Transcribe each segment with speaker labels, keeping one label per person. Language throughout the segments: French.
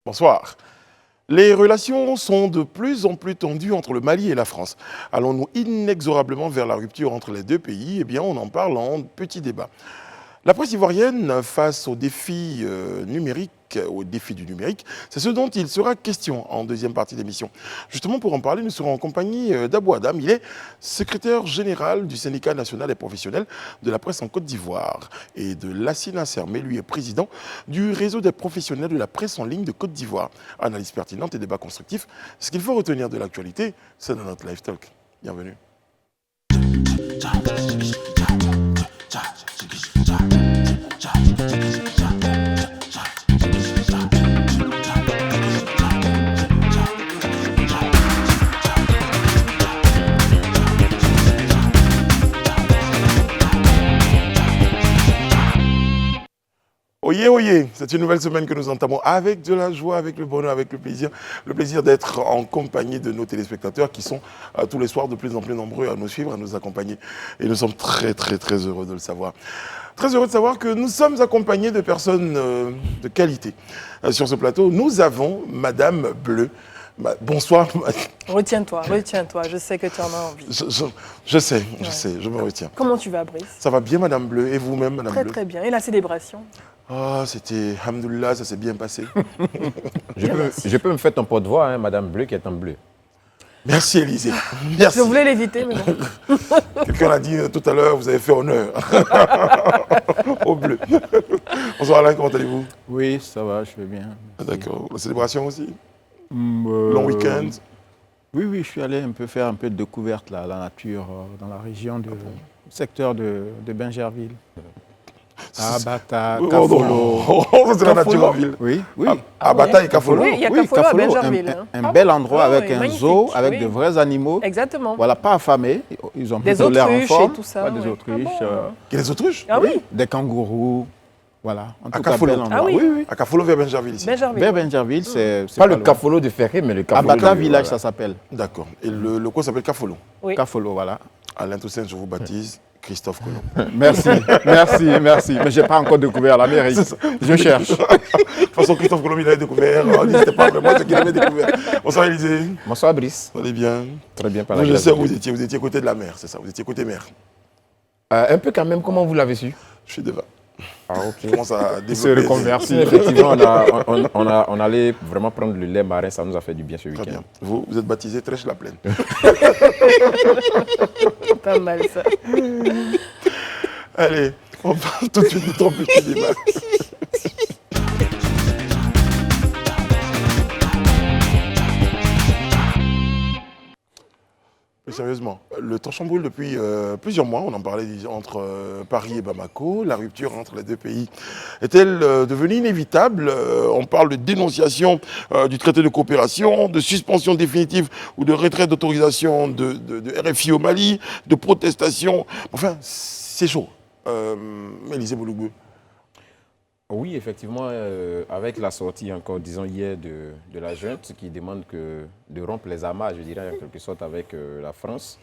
Speaker 1: Bonsoir. Les relations sont de plus en plus tendues entre le Mali et la France. Allons-nous inexorablement vers la rupture entre les deux pays? Eh bien, on en parle en petit débat. La presse ivoirienne, face aux défis numériques, aux défis du numérique, c'est ce dont il sera question en deuxième partie d'émission. Justement, pour en parler, nous serons en compagnie d'Abou Adam. Il est secrétaire général du syndicat national et professionnel de la presse en Côte d'Ivoire. Et de Lassina Sermé, lui est président du réseau des professionnels de la presse en ligne de Côte d'Ivoire. Analyse pertinente et débat constructif. Ce qu'il faut retenir de l'actualité, c'est dans notre Live Talk. Bienvenue. Oyez, oyez, c'est une nouvelle semaine que nous entamons avec de la joie, avec le bonheur, avec le plaisir d'être en compagnie de nos téléspectateurs qui sont tous les soirs de plus en plus nombreux à nous suivre, à nous accompagner. Et nous sommes très, très, très heureux de le savoir. Très heureux de savoir que nous sommes accompagnés de personnes de qualité. Sur ce plateau, nous avons Madame Bleu. Bonsoir.
Speaker 2: Retiens-toi, je sais que tu en as envie.
Speaker 1: Je sais, je me retiens.
Speaker 2: Comment tu vas, Brice?
Speaker 1: Ça va bien, Madame Bleu, et vous-même, Madame Bleu?
Speaker 2: Très, très bien. Et la célébration?
Speaker 1: Ah, c'était, alhamdoulilah, ça s'est bien passé.
Speaker 3: Je peux me faire ton porte-voix, hein, Madame Bleu, qui est en bleu.
Speaker 1: Merci, Élisée. Merci.
Speaker 2: Je voulais l'éviter, mais non.
Speaker 1: Quelqu'un l'a dit tout à l'heure, vous avez fait honneur au bleu. Bonsoir Alain, comment allez-vous?
Speaker 4: Oui, ça va, je vais bien.
Speaker 1: D'accord. La célébration aussi? Long week-end?
Speaker 4: Oui, je suis allé faire un peu de découverte là, la nature dans la région du secteur de Bingerville. Abata, Kafolo.
Speaker 1: C'est la nature en ville.
Speaker 4: Oui.
Speaker 1: Abata et Kafolo.
Speaker 2: Oui, il y a Kafolo à Bingerville.
Speaker 4: Un bel endroit avec un
Speaker 2: magnifique,
Speaker 4: zoo, avec
Speaker 2: oui.
Speaker 4: de vrais animaux.
Speaker 2: Exactement.
Speaker 4: Voilà, pas affamés. Ils ont
Speaker 2: Des
Speaker 4: plutôt l'air en
Speaker 2: autruches
Speaker 4: forme.
Speaker 2: et tout ça.
Speaker 4: Ouais, des
Speaker 2: ouais.
Speaker 4: autruches.
Speaker 2: Ah bon
Speaker 1: Quelles les autruches?
Speaker 2: Ah oui,
Speaker 4: Des kangourous. Voilà. En tout cas,
Speaker 1: Kafolo.
Speaker 4: bel endroit.
Speaker 2: Ah oui.
Speaker 4: Oui.
Speaker 1: À Kafolo vers Benjerville ici.
Speaker 2: Bingerville.
Speaker 4: Vers Bingerville, c'est
Speaker 3: Pas le
Speaker 4: loin.
Speaker 3: Kafolo de Ferré, mais le Kafolo
Speaker 4: Abata
Speaker 3: de...
Speaker 4: village,
Speaker 3: voilà.
Speaker 4: ça s'appelle.
Speaker 1: D'accord. Et le coin s'appelle Kafolo.
Speaker 2: Oui.
Speaker 4: Kafolo, voilà.
Speaker 1: Alain Toussaint, je vous baptise Christophe Colomb.
Speaker 4: Merci. Mais je n'ai pas encore découvert l'Amérique. Je cherche.
Speaker 1: De toute façon, Christophe Colomb, il avait découvert. N'était pas vraiment ce qu'il avait découvert. Bonsoir Élisée.
Speaker 3: Bonsoir Brice.
Speaker 1: Vous allez bien?
Speaker 3: Très bien par
Speaker 1: Vous,
Speaker 3: la
Speaker 1: je
Speaker 3: grâce
Speaker 1: sais
Speaker 3: de
Speaker 1: où
Speaker 3: Dieu.
Speaker 1: vous étiez côté de la mer, c'est ça? Vous étiez côté mer.
Speaker 3: Un peu quand même, comment vous l'avez su?
Speaker 1: Je suis devant.
Speaker 3: Ah ok.
Speaker 1: Je commence à
Speaker 4: Il se
Speaker 1: développer.
Speaker 4: reconvertit.
Speaker 3: Effectivement, on allait vraiment prendre le lait marin, ça nous a fait du bien ce
Speaker 1: Très
Speaker 3: week-end.
Speaker 1: bien. Vous êtes baptisé Trèche la Plaine.
Speaker 2: Pas mal ça.
Speaker 1: Allez, on parle tout de suite de ton petit débat. Mais sérieusement, le temps chamboule depuis plusieurs mois. On en parlait entre Paris et Bamako. La rupture entre les deux pays est-elle devenue inévitable? On parle de dénonciation du traité de coopération, de suspension définitive ou de retrait d'autorisation de RFI au Mali, de protestation. Enfin, c'est chaud. Élisée Boulougou.
Speaker 3: Oui, effectivement, avec la sortie encore, disons, hier de la junte qui demande de rompre les amarres, je dirais, en quelque sorte, avec la France,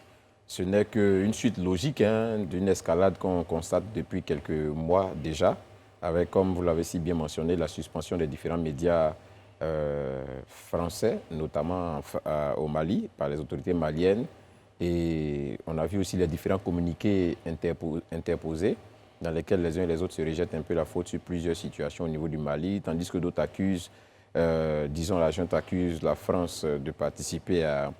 Speaker 3: ce n'est qu'une suite logique d'une escalade qu'on constate depuis quelques mois déjà, avec, comme vous l'avez si bien mentionné, la suspension des différents médias français, notamment au Mali, par les autorités maliennes. Et on a vu aussi les différents communiqués interposés, dans lesquels les uns et les autres se rejettent un peu la faute sur plusieurs situations au niveau du Mali, tandis que d'autres accusent, disons la junte accuse la France de participer à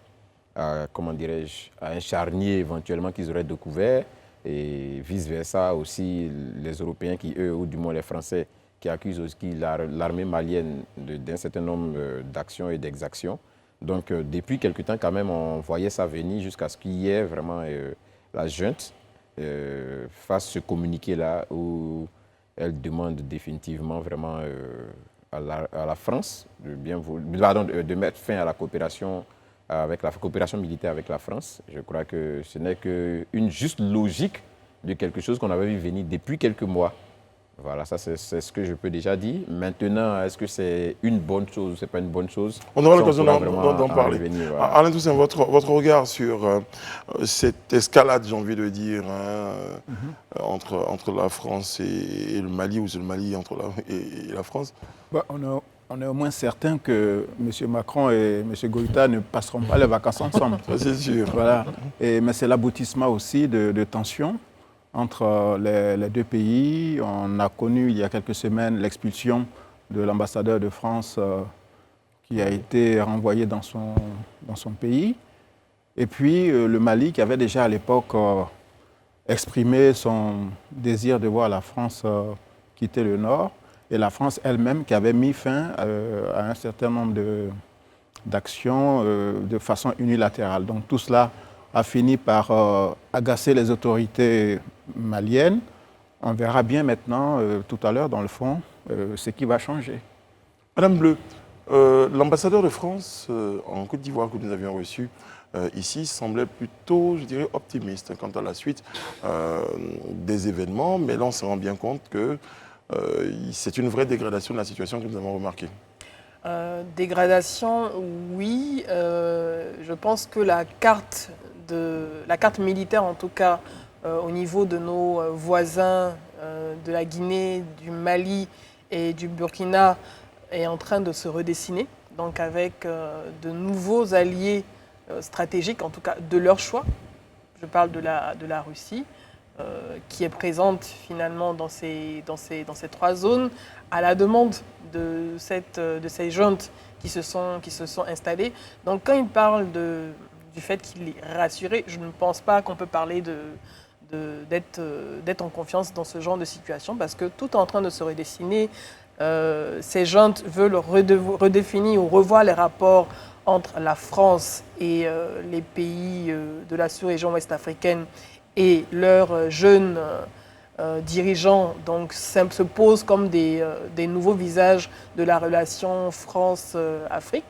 Speaker 3: comment dirais-je, à un charnier éventuellement qu'ils auraient découvert, et vice-versa aussi les Européens qui, eux, ou du moins les Français, qui accusent aussi l'armée malienne d'un certain nombre d'actions et d'exactions. Donc depuis quelque temps quand même, on voyait ça venir jusqu'à ce qu'il y ait vraiment la junte fasse ce communiqué-là où elle demande définitivement vraiment à la France de mettre fin à la coopération militaire avec la France. Je crois que ce n'est qu'une juste logique de quelque chose qu'on avait vu venir depuis quelques mois. Voilà, ça c'est ce que je peux déjà dire. Maintenant, est-ce que c'est une bonne chose ou ce n'est pas une bonne chose?
Speaker 1: On aura l'occasion d'en parler.
Speaker 3: Voilà.
Speaker 1: Alain Toussaint, votre regard sur cette escalade, j'ai envie de dire, entre la France et le Mali, ou c'est le Mali et la France?
Speaker 4: Bah, On est au moins certain que M. Macron et M. Goïta ne passeront pas les vacances ensemble.
Speaker 1: Ça, c'est sûr.
Speaker 4: Voilà. Mais c'est l'aboutissement aussi de tensions entre les deux pays. On a connu il y a quelques semaines l'expulsion de l'ambassadeur de France qui a été renvoyé dans son pays. Et puis le Mali qui avait déjà à l'époque exprimé son désir de voir la France quitter le Nord. Et la France elle-même qui avait mis fin à un certain nombre d'actions de façon unilatérale. Donc tout cela a fini par agacer les autorités maliennes. On verra bien maintenant, tout à l'heure, dans le fond, ce qui va changer.
Speaker 1: Madame Bleu, l'ambassadeur de France en Côte d'Ivoire que nous avions reçu ici semblait plutôt, je dirais, optimiste quant à la suite des événements, mais là on se rend bien compte que c'est une vraie dégradation de la situation que nous avons remarquée.
Speaker 2: Dégradation, oui. Je pense que la carte militaire, en tout cas, au niveau de nos voisins de la Guinée, du Mali et du Burkina, est en train de se redessiner. Donc avec de nouveaux alliés stratégiques, en tout cas de leur choix. Je parle de la Russie. Qui est présente finalement dans ces trois zones à la demande de ces juntes qui se sont installées. Donc quand il parle du fait qu'il est rassuré, je ne pense pas qu'on peut parler d'être en confiance dans ce genre de situation parce que tout est en train de se redessiner. Ces juntes veulent redéfinir ou revoir les rapports entre la France et les pays de la sous-région ouest-africaine et leurs jeunes dirigeants donc, se posent comme des nouveaux visages de la relation France-Afrique.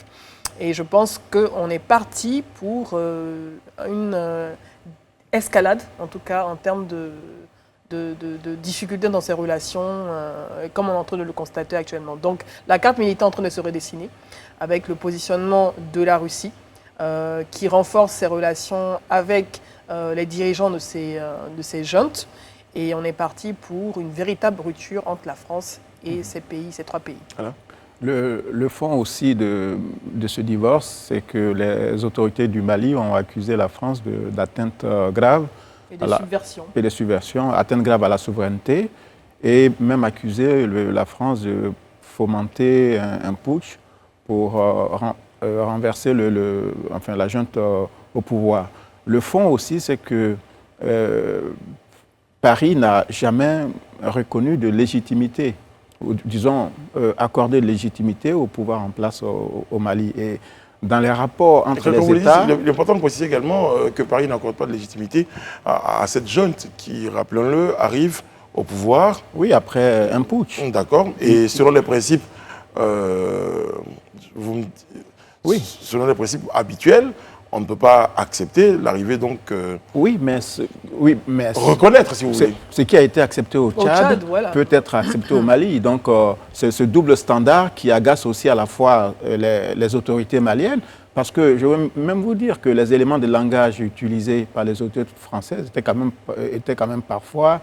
Speaker 2: Et je pense qu'on est parti pour une escalade, en tout cas en termes de difficultés dans ces relations, comme on est en train de le constater actuellement. Donc la carte militaire est en train de se redessiner avec le positionnement de la Russie qui renforce ses relations avec les dirigeants de ces juntes. Et on est parti pour une véritable rupture entre la France et ces trois pays.
Speaker 1: Voilà.
Speaker 4: Le fond aussi de ce divorce, c'est que les autorités du Mali ont accusé la France d'atteinte grave.
Speaker 2: Et de subversion.
Speaker 4: Et de subversion, atteinte grave à la souveraineté. Et même accusé la France de fomenter un putsch pour renverser la junte au pouvoir. Le fond aussi, c'est que Paris n'a jamais reconnu de légitimité, ou disons accordé de légitimité au pouvoir en place au Mali. Et dans les rapports entre les États...
Speaker 1: Il est important de préciser également que Paris n'accorde pas de légitimité à cette junte qui, rappelons-le, arrive au pouvoir.
Speaker 4: Oui, après un putsch.
Speaker 1: D'accord. Et selon les principes, selon les principes habituels, on ne peut pas accepter l'arrivée donc...
Speaker 4: Oui, mais
Speaker 1: reconnaître, si vous voulez.
Speaker 4: Ce qui a été accepté au Tchad
Speaker 2: voilà.
Speaker 4: peut être accepté au Mali. Donc, c'est ce double standard qui agace aussi à la fois les autorités maliennes. Parce que je veux même vous dire que les éléments de langage utilisés par les autorités françaises étaient quand même parfois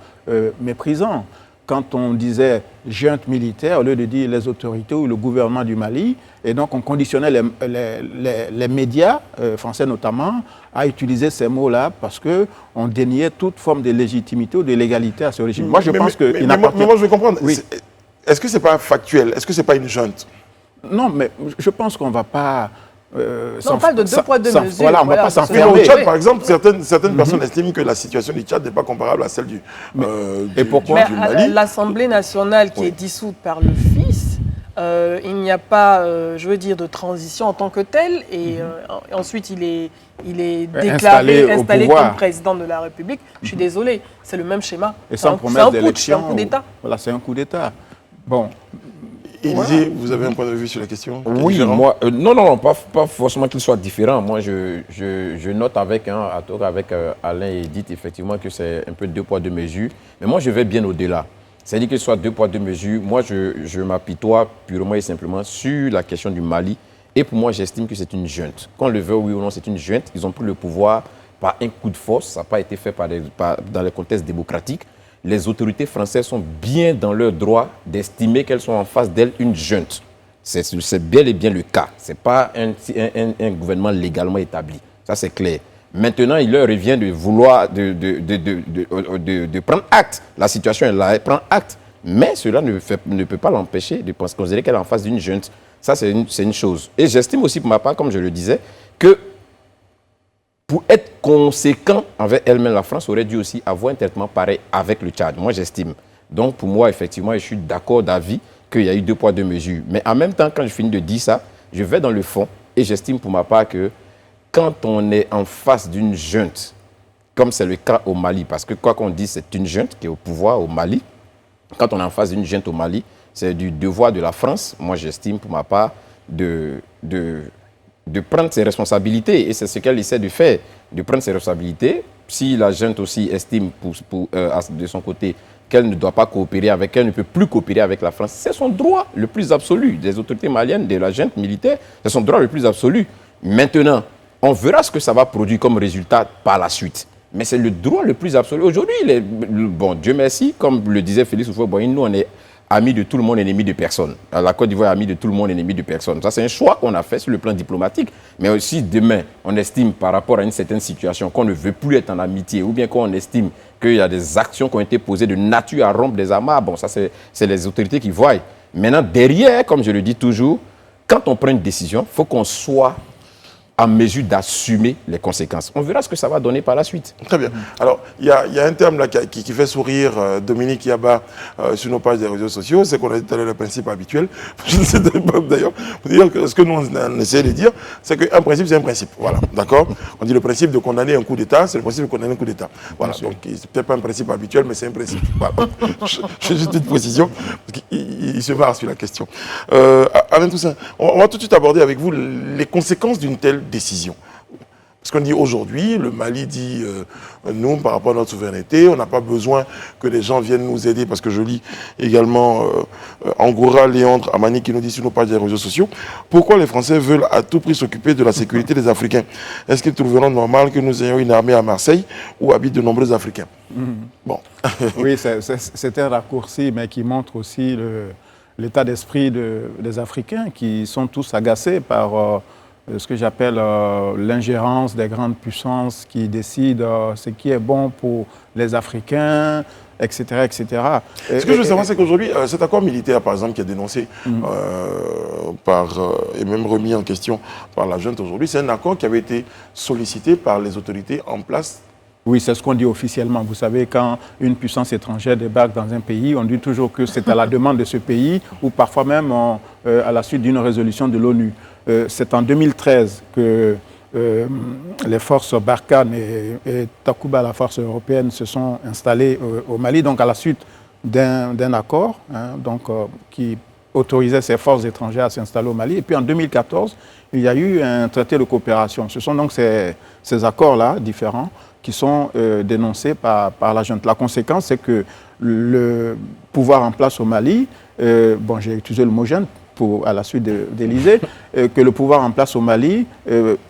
Speaker 4: méprisants. Quand on disait junte militaire, au lieu de dire les autorités ou le gouvernement du Mali, et donc on conditionnait les médias, français notamment, à utiliser ces mots-là parce qu'on déniait toute forme de légitimité ou de légalité à ce régime. Moi, je pense qu'il n'appartient...
Speaker 1: Mais moi, je veux comprendre.
Speaker 4: Oui.
Speaker 1: Est-ce que ce n'est pas factuel? Est-ce que ce n'est pas une junte?
Speaker 4: Non, mais je pense qu'on ne va pas...
Speaker 2: on parle de deux poids, deux mesures.
Speaker 4: Voilà, on ne va pas s'enfermer.
Speaker 1: Au Tchad, par exemple, certaines personnes estiment que la situation du Tchad n'est pas comparable à celle du Mali.
Speaker 2: L'Assemblée nationale qui est dissoute par le fils, il n'y a pas, je veux dire, de transition en tant que telle. Et ensuite, il est déclaré, installé comme président de la République. Je suis désolé, c'est le même schéma.
Speaker 4: Et sans promesse d'élection.
Speaker 2: C'est un coup d'État.
Speaker 4: Voilà, c'est un coup d'État. Bon.
Speaker 1: Élisée, vous avez un point de vue sur la question?
Speaker 3: Oui, moi, non, pas forcément qu'il soit différent. Moi, je note avec Alain et Edith, effectivement, que c'est un peu deux poids, deux mesures. Mais moi, je vais bien au-delà. C'est-à-dire que ce soit deux poids, deux mesures. Moi, je m'apitoie purement et simplement sur la question du Mali. Et pour moi, j'estime que c'est une junte. Qu'on le veut, oui ou non, c'est une junte. Ils ont pris le pouvoir par un coup de force. Ça n'a pas été fait dans le contexte démocratique. Les autorités françaises sont bien dans leur droit d'estimer qu'elles sont en face d'elles une junte. C'est bel et bien le cas. Ce n'est pas un gouvernement légalement établi. Ça, c'est clair. Maintenant, il leur revient de vouloir de prendre acte. La situation est là, elle prend acte. Mais cela ne peut pas l'empêcher de considérer qu'elle est en face d'une junte. Ça, c'est une chose. Et j'estime aussi, pour ma part, comme je le disais, que pour être conséquent envers elle-même, la France aurait dû aussi avoir un traitement pareil avec le Tchad. Moi, j'estime. Donc, pour moi, effectivement, je suis d'accord d'avis qu'il y a eu 2 poids 2 mesures. Mais en même temps, quand je finis de dire ça, je vais dans le fond et j'estime pour ma part que quand on est en face d'une junte, comme c'est le cas au Mali, parce que quoi qu'on dise, c'est une junte qui est au pouvoir au Mali. Quand on est en face d'une junte au Mali, c'est du devoir de la France, moi j'estime pour ma part, de prendre ses responsabilités. Et c'est ce qu'elle essaie de faire, de prendre ses responsabilités. Si la junte aussi estime de son côté qu'elle ne doit pas coopérer avec, elle ne peut plus coopérer avec la France, c'est son droit le plus absolu des autorités maliennes, de la junte militaire, c'est son droit le plus absolu. Maintenant, on verra ce que ça va produire comme résultat par la suite. Mais c'est le droit le plus absolu. Aujourd'hui, bon, Dieu merci, comme le disait Félix Houphouët-Boigny, nous, on est amis de tout le monde, ennemis de personne. La Côte d'Ivoire est amis de tout le monde, ennemis de personne. Ça, c'est un choix qu'on a fait sur le plan diplomatique. Mais aussi, demain, on estime par rapport à une certaine situation qu'on ne veut plus être en amitié, ou bien qu'on estime qu'il y a des actions qui ont été posées de nature à rompre des amarres. Bon, ça, c'est les autorités qui voient. Maintenant, derrière, comme je le dis toujours, quand on prend une décision, il faut qu'on soit en mesure d'assumer les conséquences. On verra ce que ça va donner par la suite.
Speaker 1: Très bien. Alors, il y a un terme là qui fait sourire Dominique Yaba sur nos pages des réseaux sociaux, c'est qu'on a dit tout à l'heure le principe habituel. Je ne sais pas d'ailleurs, pour dire que ce que nous on essaie de dire, c'est qu'un principe, c'est un principe. Voilà, d'accord. On dit le principe de condamner un coup d'État, c'est le principe de condamner un coup d'État. Voilà, donc c'est peut-être pas un principe habituel, mais c'est un principe. Voilà. Je fais juste une précision, parce qu'il se marre sur la question. Alain Toussaint, on va tout de suite aborder avec vous les conséquences d'une telle décision. Parce qu'on dit aujourd'hui, le Mali dit, nous, par rapport à notre souveraineté, on n'a pas besoin que les gens viennent nous aider, parce que je lis également Angora Léandre Amani qui nous dit sur nos pages des réseaux sociaux, pourquoi les Français veulent à tout prix s'occuper de la sécurité des Africains? Est-ce qu'ils trouveront normal que nous ayons une armée à Marseille où habitent de nombreux Africains? Bon.
Speaker 4: Oui, c'est un raccourci, mais qui montre aussi l'état d'esprit des Africains qui sont tous agacés par ce que j'appelle l'ingérence des grandes puissances qui décident ce qui est bon pour les Africains, etc. etc.
Speaker 1: Ce que je veux savoir, c'est qu'aujourd'hui, cet accord militaire, par exemple, qui est dénoncé et même remis en question par la junte aujourd'hui, c'est un accord qui avait été sollicité par les autorités en place.
Speaker 4: Oui, c'est ce qu'on dit officiellement. Vous savez, quand une puissance étrangère débarque dans un pays, on dit toujours que c'est à la demande de ce pays ou parfois même à la suite d'une résolution de l'ONU. C'est en 2013 que les forces Barkhane et Takuba, la force européenne, se sont installées au Mali, donc à la suite d'un accord qui autorisait ces forces étrangères à s'installer au Mali. Et puis en 2014, il y a eu un traité de coopération. Ce sont donc ces accords-là, différents, qui sont dénoncés par la junte. La conséquence, c'est que le pouvoir en place au Mali, j'ai utilisé le mot junte à la suite d'Élysée, que le pouvoir en place au Mali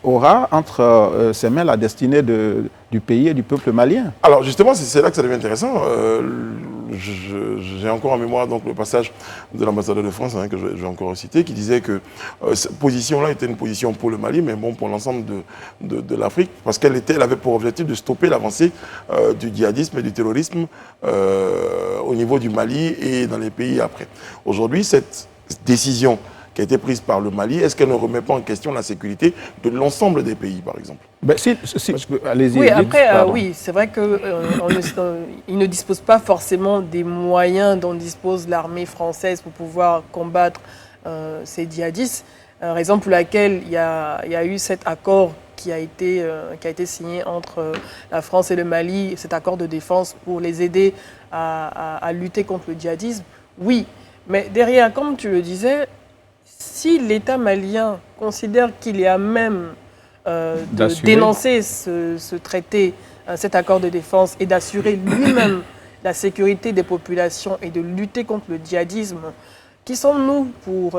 Speaker 4: aura entre ses mains la destinée du pays et du peuple malien.
Speaker 1: Alors justement, c'est là que ça devient intéressant. J'ai encore en mémoire donc, le passage de l'ambassadeur de France, que je vais encore citer, qui disait que cette position-là était une position pour le Mali, mais bon, pour l'ensemble de l'Afrique, parce qu'elle avait pour objectif de stopper l'avancée du djihadisme et du terrorisme au niveau du Mali et dans les pays après. Aujourd'hui, cette décision qui a été prise par le Mali, est-ce qu'elle ne remet pas en question la sécurité de l'ensemble des pays, par exemple?
Speaker 4: Allez-y.
Speaker 2: Oui, après, oui, c'est vrai qu'il ne dispose pas forcément des moyens dont dispose l'armée française pour pouvoir combattre ces djihadistes. Raison pour laquelle il y a eu cet accord qui a été signé entre la France et le Mali, cet accord de défense pour les aider à lutter contre le djihadisme. Oui, mais derrière, comme tu le disais, si l'État malien considère qu'il est à même de dénoncer ce traité, cet accord de défense et d'assurer lui-même la sécurité des populations et de lutter contre le djihadisme, qui sommes-nous pour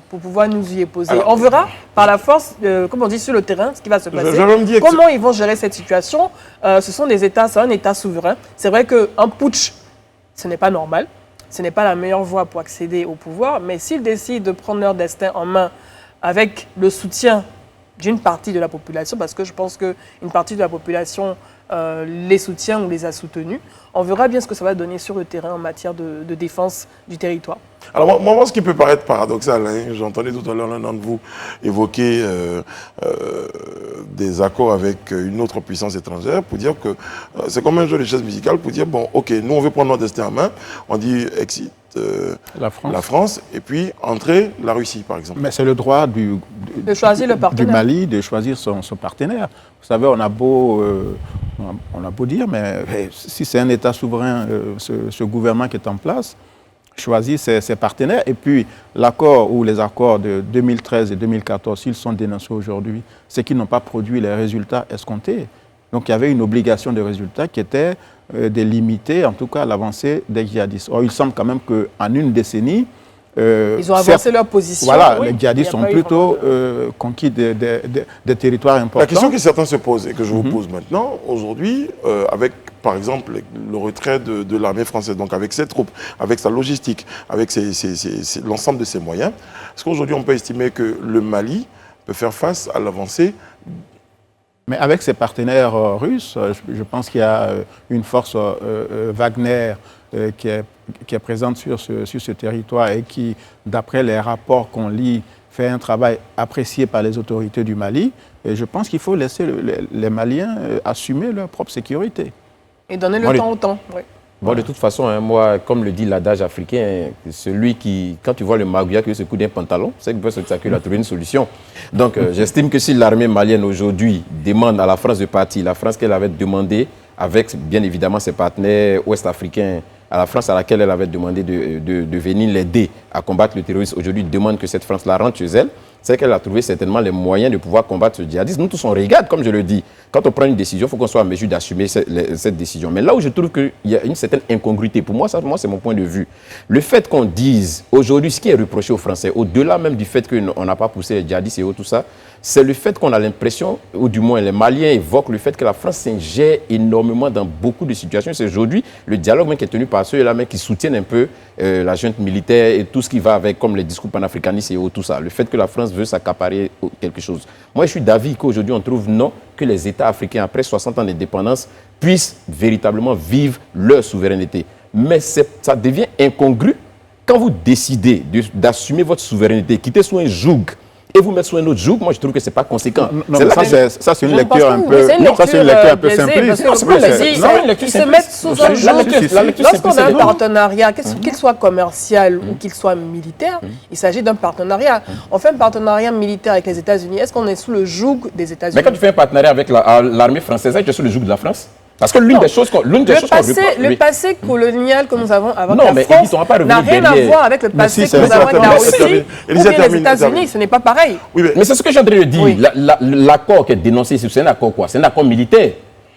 Speaker 2: pouvoir nous y opposer? Alors, on verra par la force, comme on dit sur le terrain, ce qui va se passer. Comment ils vont gérer cette situation? Ce sont des États, c'est un État souverain. C'est vrai qu'un putsch, ce n'est pas normal. ce n'est pas la meilleure voie pour accéder au pouvoir, mais s'ils décident de prendre leur destin en main avec le soutien d'une partie de la population, parce que je pense qu'une partie de la population les soutient ou les a soutenus, on verra bien ce que ça va donner sur le terrain en matière de défense du territoire.
Speaker 1: Alors moi, ce qui peut paraître paradoxal, hein, j'entendais tout à l'heure l'un d'entre vous évoquer des accords avec une autre puissance étrangère pour dire que c'est comme un jeu de chaises musicales pour dire, bon, ok, nous on veut prendre notre destin en main, on dit exit la France et puis entrer la Russie par exemple.
Speaker 4: Mais c'est le droit de
Speaker 2: choisir le partenaire.
Speaker 4: Du Mali de choisir son partenaire. Vous savez, on a beau dire, mais si c'est un État souverain, ce gouvernement qui est en place, choisit ses partenaires. Et puis l'accord ou les accords de 2013 et 2014, s'ils sont dénoncés aujourd'hui, c'est qu'ils n'ont pas produit les résultats escomptés. Donc il y avait une obligation de résultat qui était de limiter en tout cas l'avancée des djihadistes. Or, il semble quand même qu'en une décennie,
Speaker 2: ils ont avancé leur position.
Speaker 4: Voilà, oui, les djihadistes ont plutôt conquis des territoires importants.
Speaker 1: La question que certains se posent et que je vous pose maintenant, aujourd'hui, avec par exemple le retrait de l'armée française, donc avec ses troupes, avec sa logistique, avec l'ensemble de ses moyens, est-ce qu'aujourd'hui on peut estimer que le Mali peut faire face à l'avancée?
Speaker 4: Mais avec ses partenaires russes, je pense qu'il y a une force Wagner qui est présente sur ce territoire et qui, d'après les rapports qu'on lit, fait un travail apprécié par les autorités du Mali. Et je pense qu'il faut laisser les Maliens assumer leur propre sécurité.
Speaker 2: Et donner le temps au temps. Oui.
Speaker 3: Bon, de toute façon, hein, moi, comme le dit l'adage africain, celui qui, quand tu vois le magouilla qui se coud d'un pantalon, c'est qu'il a trouvé une solution. Donc, j'estime que si l'armée malienne aujourd'hui demande à la France de partir, la France qu'elle avait demandé, avec bien évidemment ses partenaires ouest-africains, à la France à laquelle elle avait demandé de venir l'aider à combattre le terrorisme, aujourd'hui demande que cette France la rentre chez elle, c'est qu'elle a trouvé certainement les moyens de pouvoir combattre ce djihadisme. Nous tous on regarde, comme je le dis. Quand on prend une décision, il faut qu'on soit en mesure d'assumer cette décision. Mais là où je trouve qu'il y a une certaine incongruité, pour moi, c'est mon point de vue. Le fait qu'on dise aujourd'hui ce qui est reproché aux Français, au-delà même du fait qu'on n'a pas poussé les djihadistes et tout ça, c'est le fait qu'on a l'impression, ou du moins les Maliens évoquent le fait que la France s'ingère énormément dans beaucoup de situations. C'est aujourd'hui le dialogue même qui est tenu par ceux-là qui soutiennent un peu la junte militaire et tout ce qui va avec, comme les discours panafricanistes et tout ça. Le fait que la France veut s'accaparer quelque chose. Moi, je suis d'avis qu'aujourd'hui, on trouve non que les États africains, après 60 ans d'indépendance, puissent véritablement vivre leur souveraineté. Mais ça devient incongru quand vous décidez d'assumer votre souveraineté, quitter sous un joug et vous mettre sous un autre joug, moi je trouve que ce n'est pas conséquent.
Speaker 4: Non, ça c'est une lecture un peu simpliste.
Speaker 2: Ils se mettent sous un joug. Lorsqu'on a un partenariat, qu'il soit commercial ou qu'il soit militaire, il s'agit d'un partenariat. On fait un partenariat militaire avec les États-Unis. Est-ce qu'on est sous le joug des États-Unis?
Speaker 3: Mais quand tu fais un partenariat avec l'armée française, tu es sous le joug de la France? Parce que l'une des choses qu'on
Speaker 2: le passé colonial que nous avons avec la France n'a rien à voir avec le passé que nous avons avec la Russie ou bien les États-Unis. Ce n'est pas pareil.
Speaker 3: Oui, mais c'est ce que je suis en train de dire. Oui. L'accord qui est dénoncé, c'est un accord quoi? C'est un accord militaire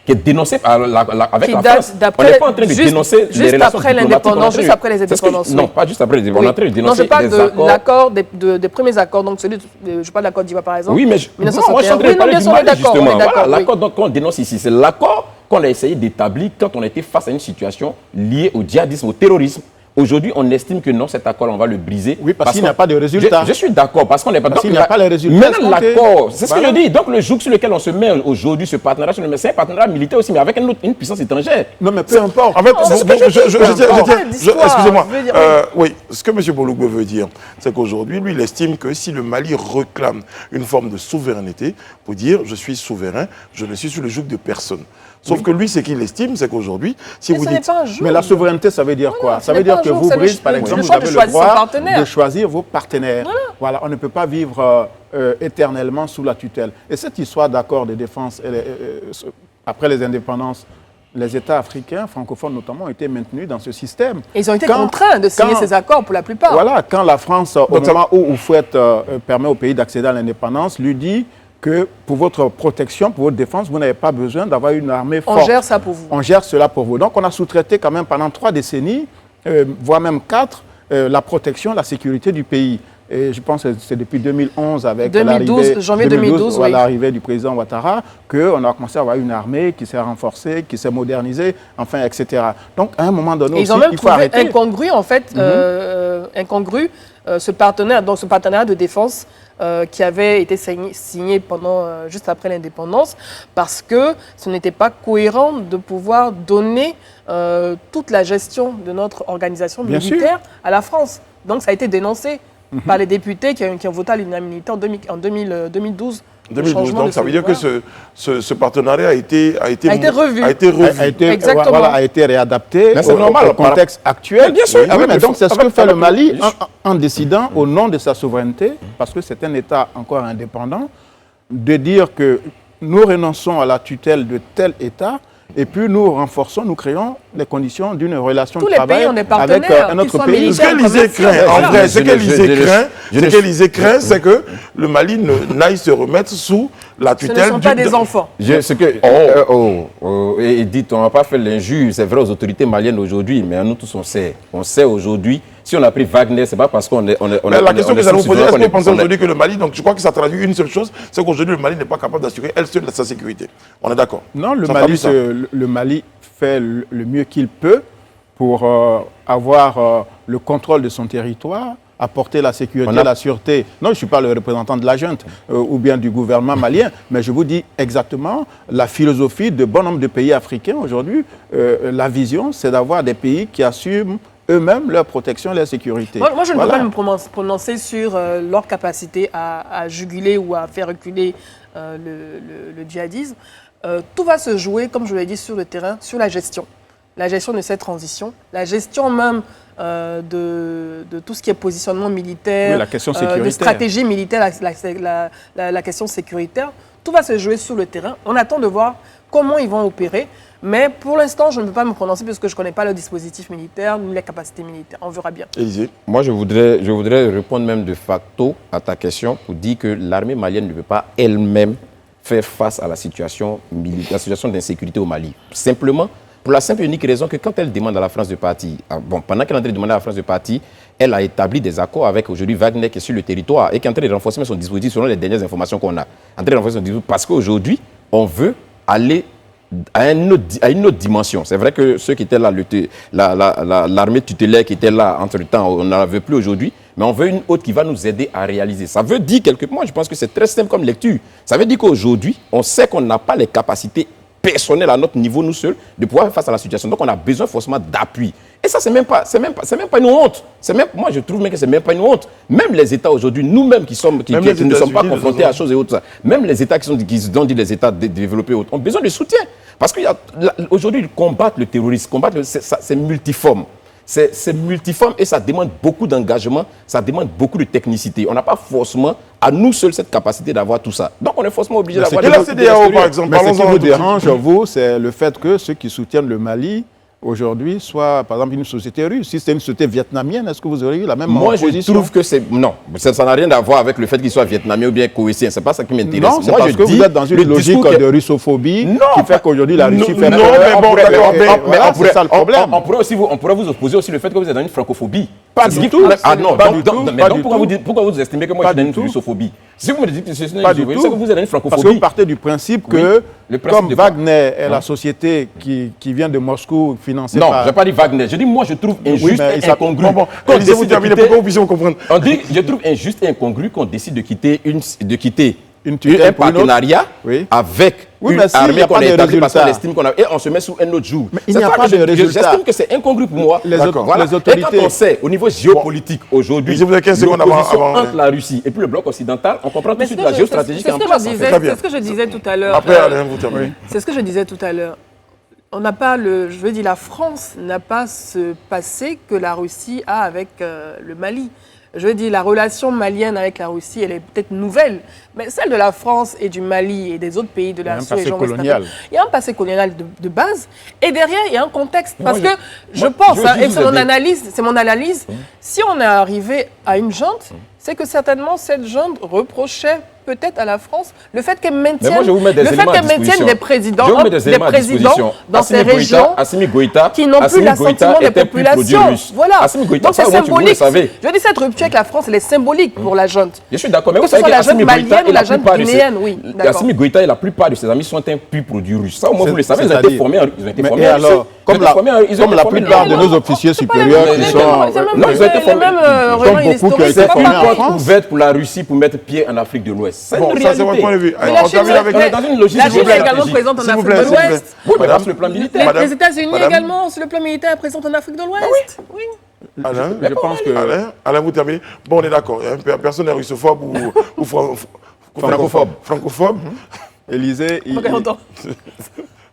Speaker 3: qui est dénoncé avec la France. On n'est pas en train de dénoncer les relations diplomatiques.
Speaker 2: Juste après les indépendances.
Speaker 3: Non, pas juste après les indépendances. On est en train de dénoncer
Speaker 2: des accords. Non, je parle de l'accord, des premiers accords. Donc, je parle de l'accord d'Ivoire, par exemple.
Speaker 3: Oui, mais moi, je suis en train de parler du Mali, justement. Voilà, l'accord qu'on dénonce ici, c'est l'accord qu'on a essayé d'établir quand on était face à une situation liée au djihadisme, au terrorisme. Aujourd'hui, on estime que non, cet accord, on va le briser.
Speaker 4: Oui, parce qu'il n'y a pas de résultat.
Speaker 3: Je suis d'accord, parce qu'on n'est pas...
Speaker 4: Parce qu'il n'y a pas les résultats.
Speaker 3: Maintenant, l'accord, c'est ce que je dis. Donc, le joug sur lequel on se met aujourd'hui, ce partenariat, c'est un partenariat militaire aussi, mais avec une puissance étrangère.
Speaker 4: Non, mais peu importe.
Speaker 1: En fait, excusez-moi. Oui, ce que M. Bolougbe veut dire, c'est qu'aujourd'hui, lui, il estime que si le Mali réclame une forme de souveraineté, pour dire je suis souverain, je ne suis sous le joug de personne. Sauf que lui, ce qu'il estime, c'est qu'aujourd'hui, si vous dites...
Speaker 4: Mais la souveraineté, ça veut dire quoi? Ça veut dire que vous, Brice, par exemple, vous avez le droit de choisir vos partenaires. Voilà, on ne peut pas vivre éternellement sous la tutelle. Et cette histoire d'accord de défense, après les indépendances, les États africains, francophones notamment, ont été maintenus dans ce système.
Speaker 2: Et ils ont été contraints de signer ces accords pour la plupart.
Speaker 4: Voilà, quand la France, au moment où Houphouët permet au pays d'accéder à l'indépendance, lui dit que pour votre protection, pour votre défense, vous n'avez pas besoin d'avoir une armée forte.
Speaker 2: On gère ça pour vous.
Speaker 4: On gère cela pour vous. Donc on a sous-traité quand même pendant 3 décennies, voire même 4, la protection, la sécurité du pays. Et je pense que c'est depuis 2011 avec
Speaker 2: 2012, janvier 2012, oui.
Speaker 4: l'arrivée du président Ouattara qu'on a commencé à avoir une armée qui s'est renforcée, qui s'est modernisée, enfin, etc. Donc, à un moment donné,
Speaker 2: ils ont même trouvé incongru, en fait, incongru, ce partenariat de défense qui avait été signé juste après l'indépendance, parce que ce n'était pas cohérent de pouvoir donner toute la gestion de notre organisation militaire à la France. Donc, ça a été dénoncé par les députés qui ont voté à l'unanimité en 2012.
Speaker 1: 2012, donc ça veut dire que ce partenariat a été
Speaker 2: revu.
Speaker 4: Exactement. A été réadapté au contexte actuel.
Speaker 3: Bien sûr.
Speaker 4: Mais donc c'est ce que fait le Mali en décidant au nom de sa souveraineté, parce que c'est un État encore indépendant, de dire que nous renonçons à la tutelle de tel État. Et puis nous renforçons, nous créons les conditions d'une relation de travail avec un autre pays.
Speaker 1: Ce qu'Élysée craint, en vrai, ce qu'Élysée craint, c'est que le Mali n'aille se remettre sous la tutelle.
Speaker 2: Ce ne sont pas des enfants.
Speaker 3: Et dites, on n'a pas fait l'injure, c'est vrai aux autorités maliennes aujourd'hui, mais nous tous on sait. On sait aujourd'hui. Si on a pris Wagner, c'est pas parce qu'on est.
Speaker 1: La question que nous allons poser, est-ce que vous pensez aujourd'hui que le Mali, donc je crois que ça traduit une seule chose, c'est qu'aujourd'hui le Mali n'est pas capable d'assurer elle seule sa sécurité. On est d'accord?
Speaker 4: Non, le Mali fait le mieux qu'il peut pour avoir le contrôle de son territoire, apporter la sécurité, la sûreté. Non, je ne suis pas le représentant de la junte ou bien du gouvernement malien, mais je vous dis exactement la philosophie de bon nombre de pays africains aujourd'hui. La vision, c'est d'avoir des pays qui assument eux-mêmes leur protection et leur sécurité.
Speaker 2: Moi je ne peux pas me prononcer sur leur capacité à juguler ou à faire reculer le djihadisme. Tout va se jouer, comme je l'ai dit, sur le terrain, sur la gestion. La gestion de cette transition, la gestion même de tout ce qui est positionnement militaire,
Speaker 4: la question sécuritaire.
Speaker 2: De stratégie militaire, la question sécuritaire. Tout va se jouer sur le terrain. On attend de voir comment ils vont opérer. Mais pour l'instant, je ne peux pas me prononcer parce que je ne connais pas le dispositif militaire ni les capacités militaires. On verra bien.
Speaker 1: Élysée.
Speaker 3: Moi, je voudrais répondre même de facto à ta question pour dire que l'armée malienne ne peut pas elle-même faire face à la situation d'insécurité au Mali. Simplement, pour la simple et unique raison que quand elle demande à la France de partir, pendant qu'elle est en train de demander à la France de partir, elle a établi des accords avec aujourd'hui Wagner qui est sur le territoire et qui est en train de renforcer son dispositif selon les dernières informations qu'on a. En train de renforcer son dispositif parce qu'aujourd'hui, on veut aller à une autre dimension. C'est vrai que ceux qui étaient là, l'armée tutélaire qui était là entre-temps, on n'en veut plus aujourd'hui, mais on veut une autre qui va nous aider à réaliser. Ça veut dire moi je pense que c'est très simple comme lecture. Ça veut dire qu'aujourd'hui, on sait qu'on n'a pas les capacités personnelles à notre niveau, nous seuls, de pouvoir faire face à la situation. Donc on a besoin forcément d'appui. Et ça, c'est même pas une honte. Moi, je trouve même que c'est même pas une honte. Même les États aujourd'hui, nous-mêmes qui ne sommes pas confrontés à choses et autres, même les États qui sont dit les États développés ont besoin de soutien. Parce qu'aujourd'hui, combattre le terrorisme, c'est multiforme. C'est multiforme et ça demande beaucoup d'engagement, ça demande beaucoup de technicité. On n'a pas forcément, à nous seuls, cette capacité d'avoir tout ça. Donc on est forcément obligé d'avoir...
Speaker 1: Et la CEDEAO, par exemple,
Speaker 4: mais ce qui vous dérange, vous, c'est le fait que ceux qui soutiennent le Mali aujourd'hui soit, par exemple, une société russe. Si c'était une société vietnamienne, est-ce que vous auriez eu la même position?
Speaker 3: Moi, je trouve que c'est... Non, ça n'a rien à voir avec le fait qu'il soit vietnamien ou bien koweïtien. Ce n'est pas ça qui m'intéresse.
Speaker 4: Non, c'est parce que vous êtes dans une logique de russophobie qui fait qu'aujourd'hui, la Russie fait... Non,
Speaker 1: mais bon, d'accord.
Speaker 4: C'est ça le problème.
Speaker 3: On pourrait vous opposer aussi le fait que vous êtes dans une francophobie.
Speaker 4: Pas du tout.
Speaker 3: Ah non, donc pourquoi vous estimez que moi, je suis dans une russophobie? Si vous me dites que c'est une russophobie, c'est que vous êtes dans une francophobie.
Speaker 4: Parce que vous partez du principe que, comme Wagner est la société qui vient de Moscou, financée par...
Speaker 3: Non, je n'ai pas dit Wagner. Je dis, moi, je trouve injuste et incongru.
Speaker 1: Quand vous terminez, pourquoi vous puissiez comprendre?
Speaker 3: Je trouve injuste et incongru qu'on décide de quitter
Speaker 4: un
Speaker 3: partenariat avec une armée qu'on a établie parce qu'on estime qu'on a... Et on se met sous un autre jour.
Speaker 4: Mais il n'y a pas de résultat.
Speaker 3: J'estime que c'est incongru pour moi.
Speaker 4: Les autorités...
Speaker 3: Et quand on sait, au niveau géopolitique, aujourd'hui, l'opposition entre la Russie et puis le bloc occidental, on comprend tout de suite la géostratégie qui est en place.
Speaker 2: C'est ce que je disais tout à l'heure.
Speaker 1: Après, Alain, vous terminez.
Speaker 2: C'est ce que je disais tout à l'heure. On n'a pas la France n'a pas ce passé que la Russie a avec le Mali. Je veux dire, la relation malienne avec la Russie, elle est peut-être nouvelle, mais celle de la France et du Mali et des autres pays de la sous-région
Speaker 4: coloniale.
Speaker 2: Il y a un passé colonial de base, et derrière, il y a un contexte. Parce que je pense, et c'est mon analyse, si on est arrivé à une junte, c'est que certainement cette junte reprochait peut-être à la France le fait qu'elle maintienne,
Speaker 3: Mais moi, je vous mets des
Speaker 2: le fait
Speaker 3: éléments à
Speaker 2: qu'elle maintienne
Speaker 3: disposition.
Speaker 2: des présidents,
Speaker 3: Je vous mets des éléments à disposition.
Speaker 2: dans ces
Speaker 3: Assimi Goïta-
Speaker 2: régions
Speaker 3: Assimi Goïta,
Speaker 2: qui n'ont plus
Speaker 3: Assimi
Speaker 2: l'assentiment
Speaker 3: Goïta
Speaker 2: des
Speaker 3: était plus produit
Speaker 2: populations.
Speaker 3: russe.
Speaker 2: Voilà.
Speaker 3: Assimi Goïta,
Speaker 2: Donc c'est
Speaker 3: ça, au moins, vous le
Speaker 2: symbolique.
Speaker 3: savez.
Speaker 2: Je dis cette rupture avec la France, elle est symbolique pour la junte.
Speaker 3: Je suis d'accord, mais
Speaker 2: Que
Speaker 3: vous
Speaker 2: ce
Speaker 3: savez
Speaker 2: soit la
Speaker 3: qu'Assimi
Speaker 2: junte
Speaker 3: Goïta
Speaker 2: malienne ou
Speaker 3: et
Speaker 2: la
Speaker 3: la
Speaker 2: junte
Speaker 3: plupart de ses...
Speaker 2: guinéenne, oui, d'accord.
Speaker 3: Assimi Goïta et la plupart de ses amis sont un pur produit russe. Ça, au moins, vous le savez, ils ont
Speaker 4: C'est-à-dire-
Speaker 3: été formés en Russie.
Speaker 4: Mais et alors, comme la plupart de nos officiers supérieurs qui sont...
Speaker 3: Non, ils ont été formés.
Speaker 4: beaucoup qui ont été
Speaker 3: C'est
Speaker 4: formés
Speaker 3: une
Speaker 4: en
Speaker 3: porte
Speaker 4: France.
Speaker 3: ouverte pour la Russie pour mettre pied en Afrique de l'Ouest. C'est
Speaker 1: Bon,
Speaker 3: une
Speaker 1: ça c'est votre
Speaker 3: réalité.
Speaker 1: point de vue.
Speaker 2: Mais
Speaker 1: Alors,
Speaker 2: la
Speaker 1: on
Speaker 2: Chine,
Speaker 1: termine avec...
Speaker 3: on est dans une logique
Speaker 2: La Chine est également
Speaker 3: géostratégique.
Speaker 2: présente en
Speaker 1: S'il vous
Speaker 2: Afrique
Speaker 1: plaît,
Speaker 2: de
Speaker 1: s'il vous plaît.
Speaker 2: l'Ouest.
Speaker 3: Oui, mais
Speaker 1: Madame.
Speaker 3: sur le plan militaire.
Speaker 2: Les
Speaker 1: Madame.
Speaker 2: États-Unis
Speaker 1: Madame.
Speaker 2: également, sur le plan militaire, présents en Afrique de l'Ouest. Oui.
Speaker 1: Alain,
Speaker 4: Je pense que...
Speaker 1: Alain, vous terminez. Bon, on est d'accord. Personne n'est russophobe ou francophone.
Speaker 4: Élysée,
Speaker 2: Ok, j'entends.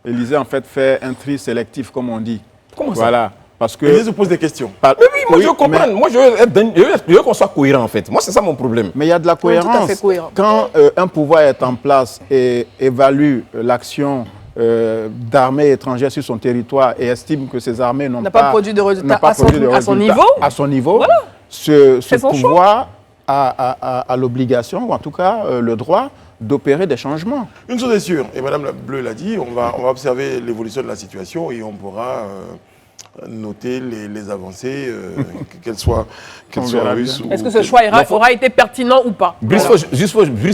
Speaker 4: Élysée, en fait, fait un tri sélectif, comme on dit.
Speaker 3: Comment ça?
Speaker 4: Voilà. Parce que...
Speaker 1: Élysée se pose des questions.
Speaker 4: par-
Speaker 3: Oui, moi je
Speaker 4: Oui,
Speaker 3: comprends. Moi je veux qu'on soit cohérent en fait. Moi c'est ça mon problème.
Speaker 4: Mais il y a de la
Speaker 2: On est tout à
Speaker 4: cohérence.
Speaker 2: fait cohérent.
Speaker 4: Quand un pouvoir est en place et évalue l'action d'armées étrangères sur son territoire et estime que ces armées n'ont
Speaker 2: N'a pas produit de résultats
Speaker 4: n'ont pas
Speaker 2: à son-
Speaker 4: produit de
Speaker 2: à son
Speaker 4: résultats
Speaker 2: niveau.
Speaker 4: à son niveau,
Speaker 2: Voilà.
Speaker 4: ce
Speaker 2: C'est son
Speaker 4: pouvoir a l'obligation, ou en tout cas le droit, d'opérer des changements.
Speaker 1: Une chose est sûre, et Madame la Bleu l'a dit, on va observer l'évolution de la situation et on pourra noter les avancées, qu'elles soient
Speaker 4: verra
Speaker 1: russes ou...
Speaker 2: Est-ce que ce choix aura été pertinent ou pas?
Speaker 3: Brice,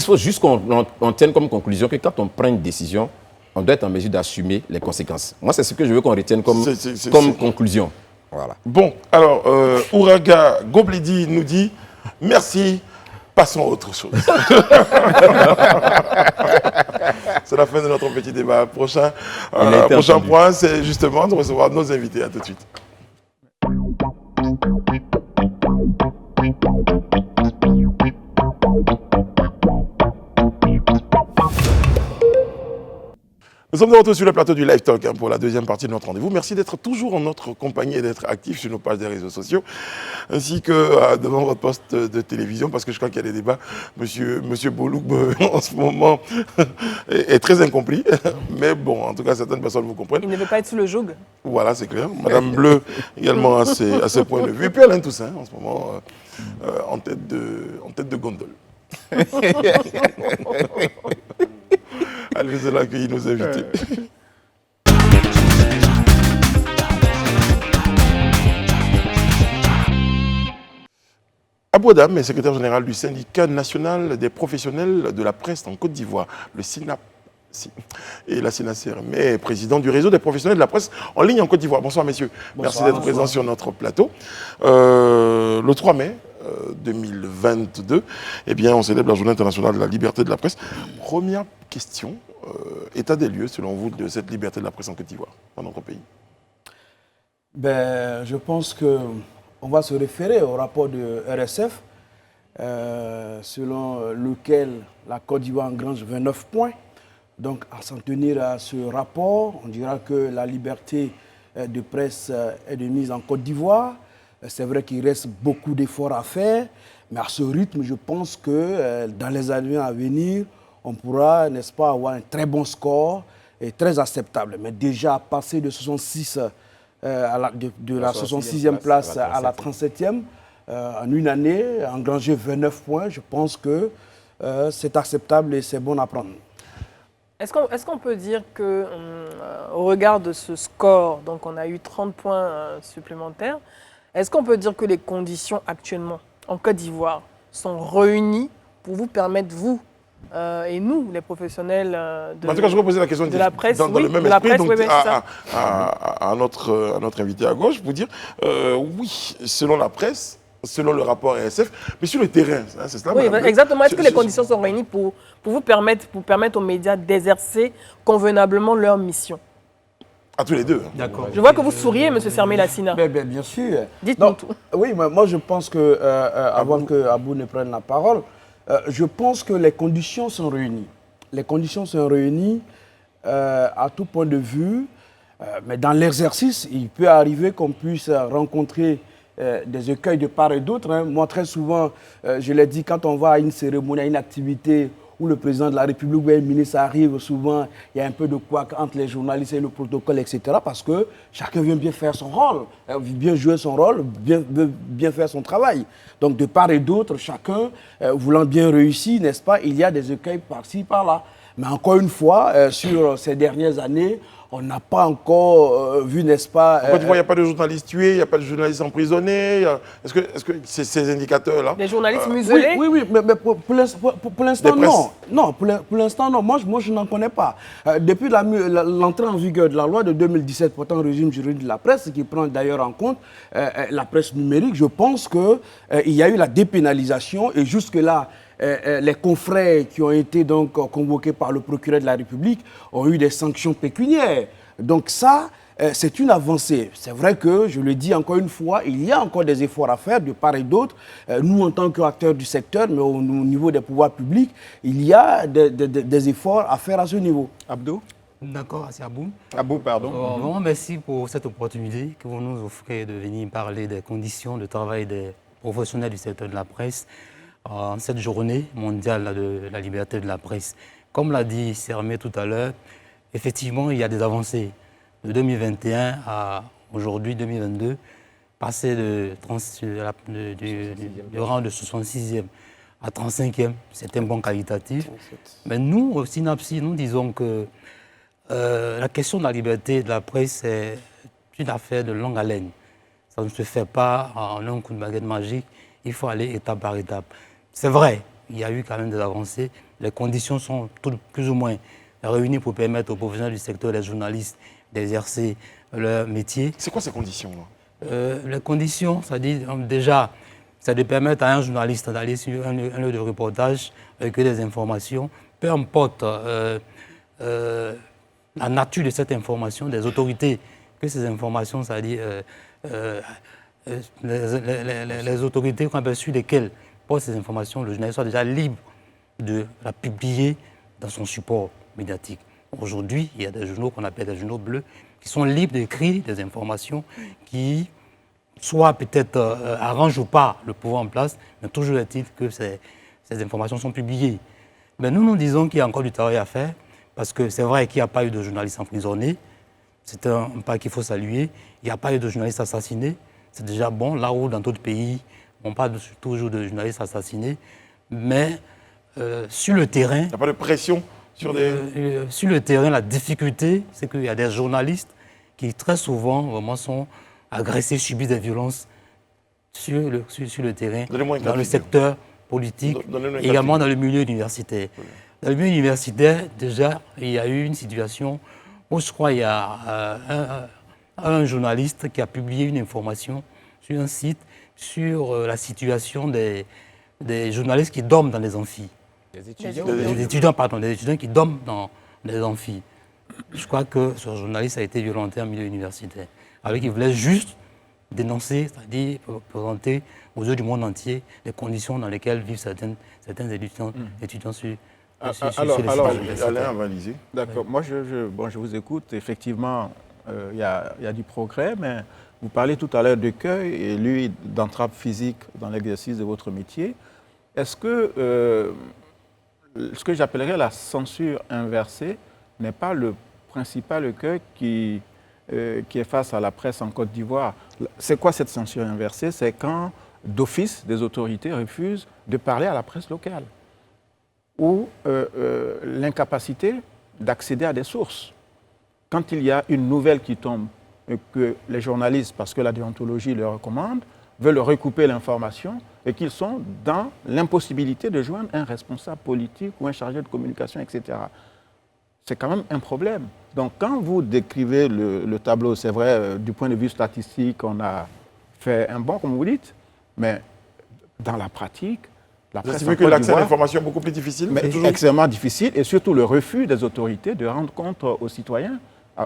Speaker 3: faut juste qu'on tienne comme conclusion que quand on prend une décision, on doit être en mesure d'assumer les conséquences. Moi c'est ce que je veux qu'on retienne comme conclusion. Voilà.
Speaker 1: Bon, alors, Ouraga Gobledi nous dit « Merci, passons à autre chose ». C'est la fin de notre petit débat. Prochain point, c'est justement de recevoir nos invités. À tout de suite. Nous sommes de retour sur le plateau du Live Talk pour la deuxième partie de notre rendez-vous. Merci d'être toujours en notre compagnie et d'être actifs sur nos pages des réseaux sociaux, ainsi que devant votre poste de télévision, parce que je crois qu'il y a des débats. Monsieur Boulouk, en ce moment, est très incompris. Mais bon, en tout cas, certaines personnes vous comprennent.
Speaker 2: Il ne veut pas être sous le joug.
Speaker 1: Voilà, c'est clair. Madame Bleu, également, à ses points de vue. Et puis Alain Toussaint, en ce moment, en tête de gondole. Allez, c'est là accueillir nos invités. Abou Adam est secrétaire général du syndicat national des professionnels de la presse en Côte d'Ivoire, le SINAP. Et la SINACERM est président du réseau des professionnels de la presse en ligne en Côte d'Ivoire. Bonsoir messieurs, merci d'être présents sur notre plateau. Le 3 mai 2022, eh bien, on célèbre la journée internationale de la liberté de la presse. Première question, état des lieux selon vous de cette liberté de la presse en Côte d'Ivoire, dans notre pays?
Speaker 5: Ben, je pense qu'on va se référer au rapport de RSF, selon lequel la Côte d'Ivoire engrange 29 points. Donc, à s'en tenir à ce rapport, on dira que la liberté de presse est de mise en Côte d'Ivoire. C'est vrai qu'il reste beaucoup d'efforts à faire, mais à ce rythme, je pense que dans les années à venir, on pourra, n'est-ce pas, avoir un très bon score et très acceptable. Mais déjà, passer de 66 de la 66e place à la 37e, en une année, engranger 29 points, je pense que c'est acceptable et c'est bon à prendre.
Speaker 2: Est-ce qu'on peut dire que, au regard de ce score, donc on a eu 30 points supplémentaires, est-ce qu'on peut dire que les conditions actuellement en Côte d'Ivoire sont réunies pour vous permettre, vous et nous, les professionnels
Speaker 1: en tout cas, je vais poser la question
Speaker 2: de la presse,
Speaker 1: dans le même esprit, donc,
Speaker 2: oui,
Speaker 1: à notre invité à gauche, pour dire, oui, selon la presse, selon le rapport RSF, mais sur le terrain, hein, c'est cela.
Speaker 2: Oui,
Speaker 1: madame.
Speaker 2: exactement. Est-ce que les conditions sont réunies pour vous permettre aux médias d'exercer convenablement leur mission?
Speaker 1: À tous les deux.
Speaker 5: D'accord.
Speaker 2: Je vois que vous souriez, M. Sermé-Lassina.
Speaker 5: Bien sûr.
Speaker 2: Dites-nous tout.
Speaker 5: Oui, mais moi je pense que, avant que Abou ne prenne la parole, je pense que les conditions sont réunies. Les conditions sont réunies à tout point de vue, mais dans l'exercice, il peut arriver qu'on puisse rencontrer des écueils de part et d'autre. Hein. Moi, très souvent, je l'ai dit, quand on va à une cérémonie, à une activité où le président de la République ou un ministre arrive, souvent il y a un peu de couac entre les journalistes et le protocole, etc. Parce que chacun vient bien faire son rôle, bien jouer son rôle, bien faire son travail. Donc de part et d'autre, chacun voulant bien réussir, n'est-ce pas, il y a des écueils par-ci, par-là. Mais encore une fois, sur ces dernières années, on n'a pas encore vu, n'est-ce pas...
Speaker 1: En Côte d'Ivoire, il n'y a pas de journalistes tués, il n'y a pas de journalistes emprisonnés. Est-ce que ces indicateurs-là...
Speaker 2: Des journalistes muselés?
Speaker 5: Oui, mais pour l'instant, non. Non, pour l'instant, non. Moi, je n'en connais pas. Depuis l'entrée en vigueur de la loi de 2017 portant régime juridique de la presse, qui prend d'ailleurs en compte la presse numérique, je pense qu'il y a eu la dépénalisation et jusque-là, les confrères qui ont été donc convoqués par le procureur de la République ont eu des sanctions pécuniaires. Donc ça, c'est une avancée. C'est vrai que, je le dis encore une fois, il y a encore des efforts à faire de part et d'autre. Nous, en tant qu'acteurs du secteur, mais au niveau des pouvoirs publics, il y a des efforts à faire à ce niveau.
Speaker 4: Abdou?
Speaker 6: D'accord, c'est Abou.
Speaker 4: Abou, pardon.
Speaker 6: Vraiment, merci pour cette opportunité que vous nous offrez de venir parler des conditions de travail des professionnels du secteur de la presse en cette journée mondiale de la liberté de la presse. Comme l'a dit Sermé tout à l'heure, effectivement, il y a des avancées. De 2021 à aujourd'hui, 2022, passer du rang de 66e à 35e, c'est un bon qualitatif. Mais nous, au SYNAPSI, nous disons que la question de la liberté de la presse est une affaire de longue haleine. Ça ne se fait pas en un coup de baguette magique, il faut aller étape par étape. C'est vrai, il y a eu quand même des avancées. Les conditions sont plus ou moins réunies pour permettre aux professionnels du secteur, les journalistes, d'exercer leur métier.
Speaker 1: C'est quoi ces conditions-là?
Speaker 6: Les conditions, c'est-à-dire déjà, c'est de permettre à un journaliste d'aller sur un lieu de reportage avec des informations, peu importe la nature de cette information, des autorités, que ces informations, c'est-à-dire les autorités qu'on appelle sur lesquelles pour ces informations, le journaliste soit déjà libre de la publier dans son support médiatique. Aujourd'hui, il y a des journaux qu'on appelle des journaux bleus qui sont libres d'écrire des informations qui, soit peut-être arrangent ou pas le pouvoir en place, mais toujours est-il que ces informations sont publiées. Mais nous disons qu'il y a encore du travail à faire, parce que c'est vrai qu'il n'y a pas eu de journalistes emprisonnés, c'est un pas qu'il faut saluer, il n'y a pas eu de journalistes assassinés, c'est déjà bon, là où dans d'autres pays, on parle toujours de journalistes assassinés, mais sur le terrain... Il
Speaker 1: n'y a pas de pression sur des...
Speaker 6: sur le terrain, la difficulté, c'est qu'il y a des journalistes qui très souvent vraiment sont agressés, subissent des violences sur le terrain, dans le secteur politique, également dans le milieu universitaire. Dans le milieu universitaire, déjà, il y a eu une situation où je crois qu'il y a un journaliste qui a publié une information sur un site sur la situation des journalistes qui dorment dans les amphis. Des étudiants qui dorment dans les amphis. Je crois que ce journaliste a été violenté en milieu universitaire. Alors qu'il voulait juste dénoncer, c'est-à-dire présenter aux yeux du monde entier les conditions dans lesquelles vivent certains étudiants sur
Speaker 1: Alain Avalisé.
Speaker 4: D'accord. Moi, je vous écoute. Effectivement, il y a du progrès, mais vous parlez tout à l'heure d'écueil et lui d'entrave physique dans l'exercice de votre métier. Est-ce que ce que j'appellerais la censure inversée n'est pas le principal écueil qui est face à la presse en Côte d'Ivoire? C'est quoi cette censure inversée? C'est quand, d'office, des autorités refusent de parler à la presse locale ou l'incapacité d'accéder à des sources. Quand il y a une nouvelle qui tombe et que les journalistes, parce que la déontologie le recommande, veulent recouper l'information et qu'ils sont dans l'impossibilité de joindre un responsable politique ou un chargé de communication, etc. C'est quand même un problème. Donc quand vous décrivez le tableau, c'est vrai, du point de vue statistique, on a fait un bond, comme vous dites, mais dans la pratique, la presse en Côte d'Ivoire,
Speaker 1: l'accès à l'information est beaucoup plus difficile,
Speaker 4: mais extrêmement difficile, et surtout le refus des autorités de rendre compte aux citoyens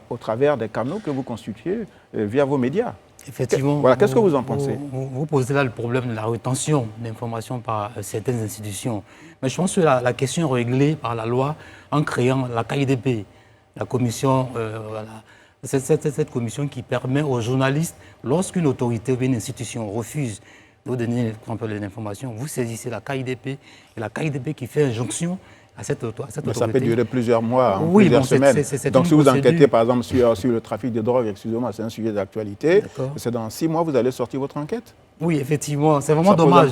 Speaker 4: au travers des canaux que vous constituez via vos médias.
Speaker 6: Effectivement.
Speaker 4: Voilà, qu'est-ce que vous en pensez?
Speaker 6: Vous posez là le problème de la rétention d'informations par certaines institutions. Mais je pense que la question est réglée par la loi en créant la KIDP, la commission, cette commission qui permet aux journalistes, lorsqu'une autorité ou une institution refuse de vous donner les informations, vous saisissez la KIDP, et la KIDP qui fait injonction à cette autorité.
Speaker 4: Mais ça peut durer plusieurs mois,
Speaker 6: oui,
Speaker 4: plusieurs semaines. Donc si vous
Speaker 6: procédure.
Speaker 4: enquêtez par exemple sur le trafic de drogue, excusez-moi, c'est un sujet d'actualité, c'est dans 6 mois vous allez sortir votre enquête?
Speaker 6: Oui, effectivement, c'est vraiment dommage.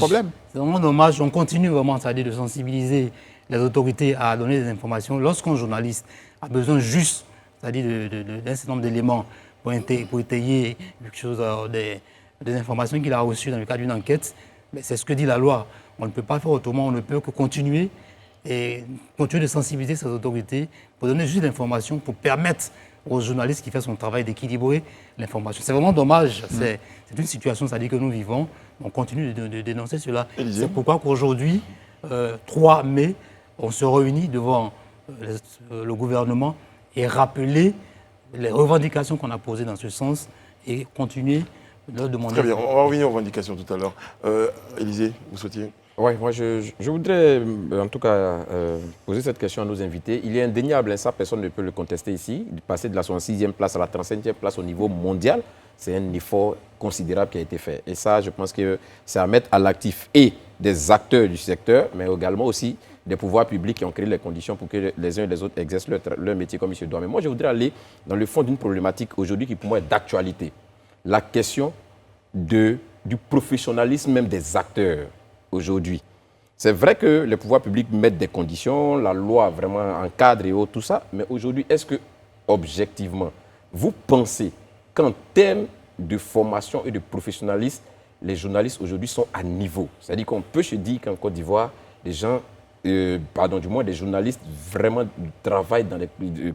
Speaker 6: C'est vraiment dommage. On continue vraiment, c'est-à-dire de sensibiliser les autorités à donner des informations. Lorsqu'un journaliste a besoin juste, c'est-à-dire d'un certain nombre d'éléments pour étayer quelque chose, des informations qu'il a reçues dans le cadre d'une enquête, mais c'est ce que dit la loi. On ne peut pas faire autrement, on ne peut que continuer de sensibiliser ces autorités pour donner juste l'information, pour permettre aux journalistes qui font son travail d'équilibrer l'information. C'est vraiment dommage. C'est une situation, c'est-à-dire que nous vivons. On continue de dénoncer cela. C'est pourquoi qu'aujourd'hui, 3 mai, on se réunit devant le gouvernement et rappeler les revendications qu'on a posées dans ce sens et continuer de leur demander...
Speaker 1: Très bien, on va revenir aux revendications tout à l'heure. Élisée, vous souhaitiez?
Speaker 3: Oui, moi je voudrais en tout cas poser cette question à nos invités. Il est indéniable, ça personne ne peut le contester ici, de passer de la 66e place à la 35e place au niveau mondial, c'est un effort considérable qui a été fait. Et ça, je pense que c'est à mettre à l'actif et des acteurs du secteur, mais également aussi des pouvoirs publics qui ont créé les conditions pour que les uns et les autres exercent leur métier comme il se doit. Mais moi, je voudrais aller dans le fond d'une problématique aujourd'hui qui pour moi est d'actualité. La question du professionnalisme même des acteurs aujourd'hui. C'est vrai que les pouvoirs publics mettent des conditions, la loi vraiment encadre et tout ça, mais aujourd'hui, est-ce que, objectivement, vous pensez qu'en termes de formation et de professionnalisme, les journalistes aujourd'hui sont à niveau? C'est-à-dire qu'on peut se dire qu'en Côte d'Ivoire, les gens, du moins des journalistes vraiment travaillent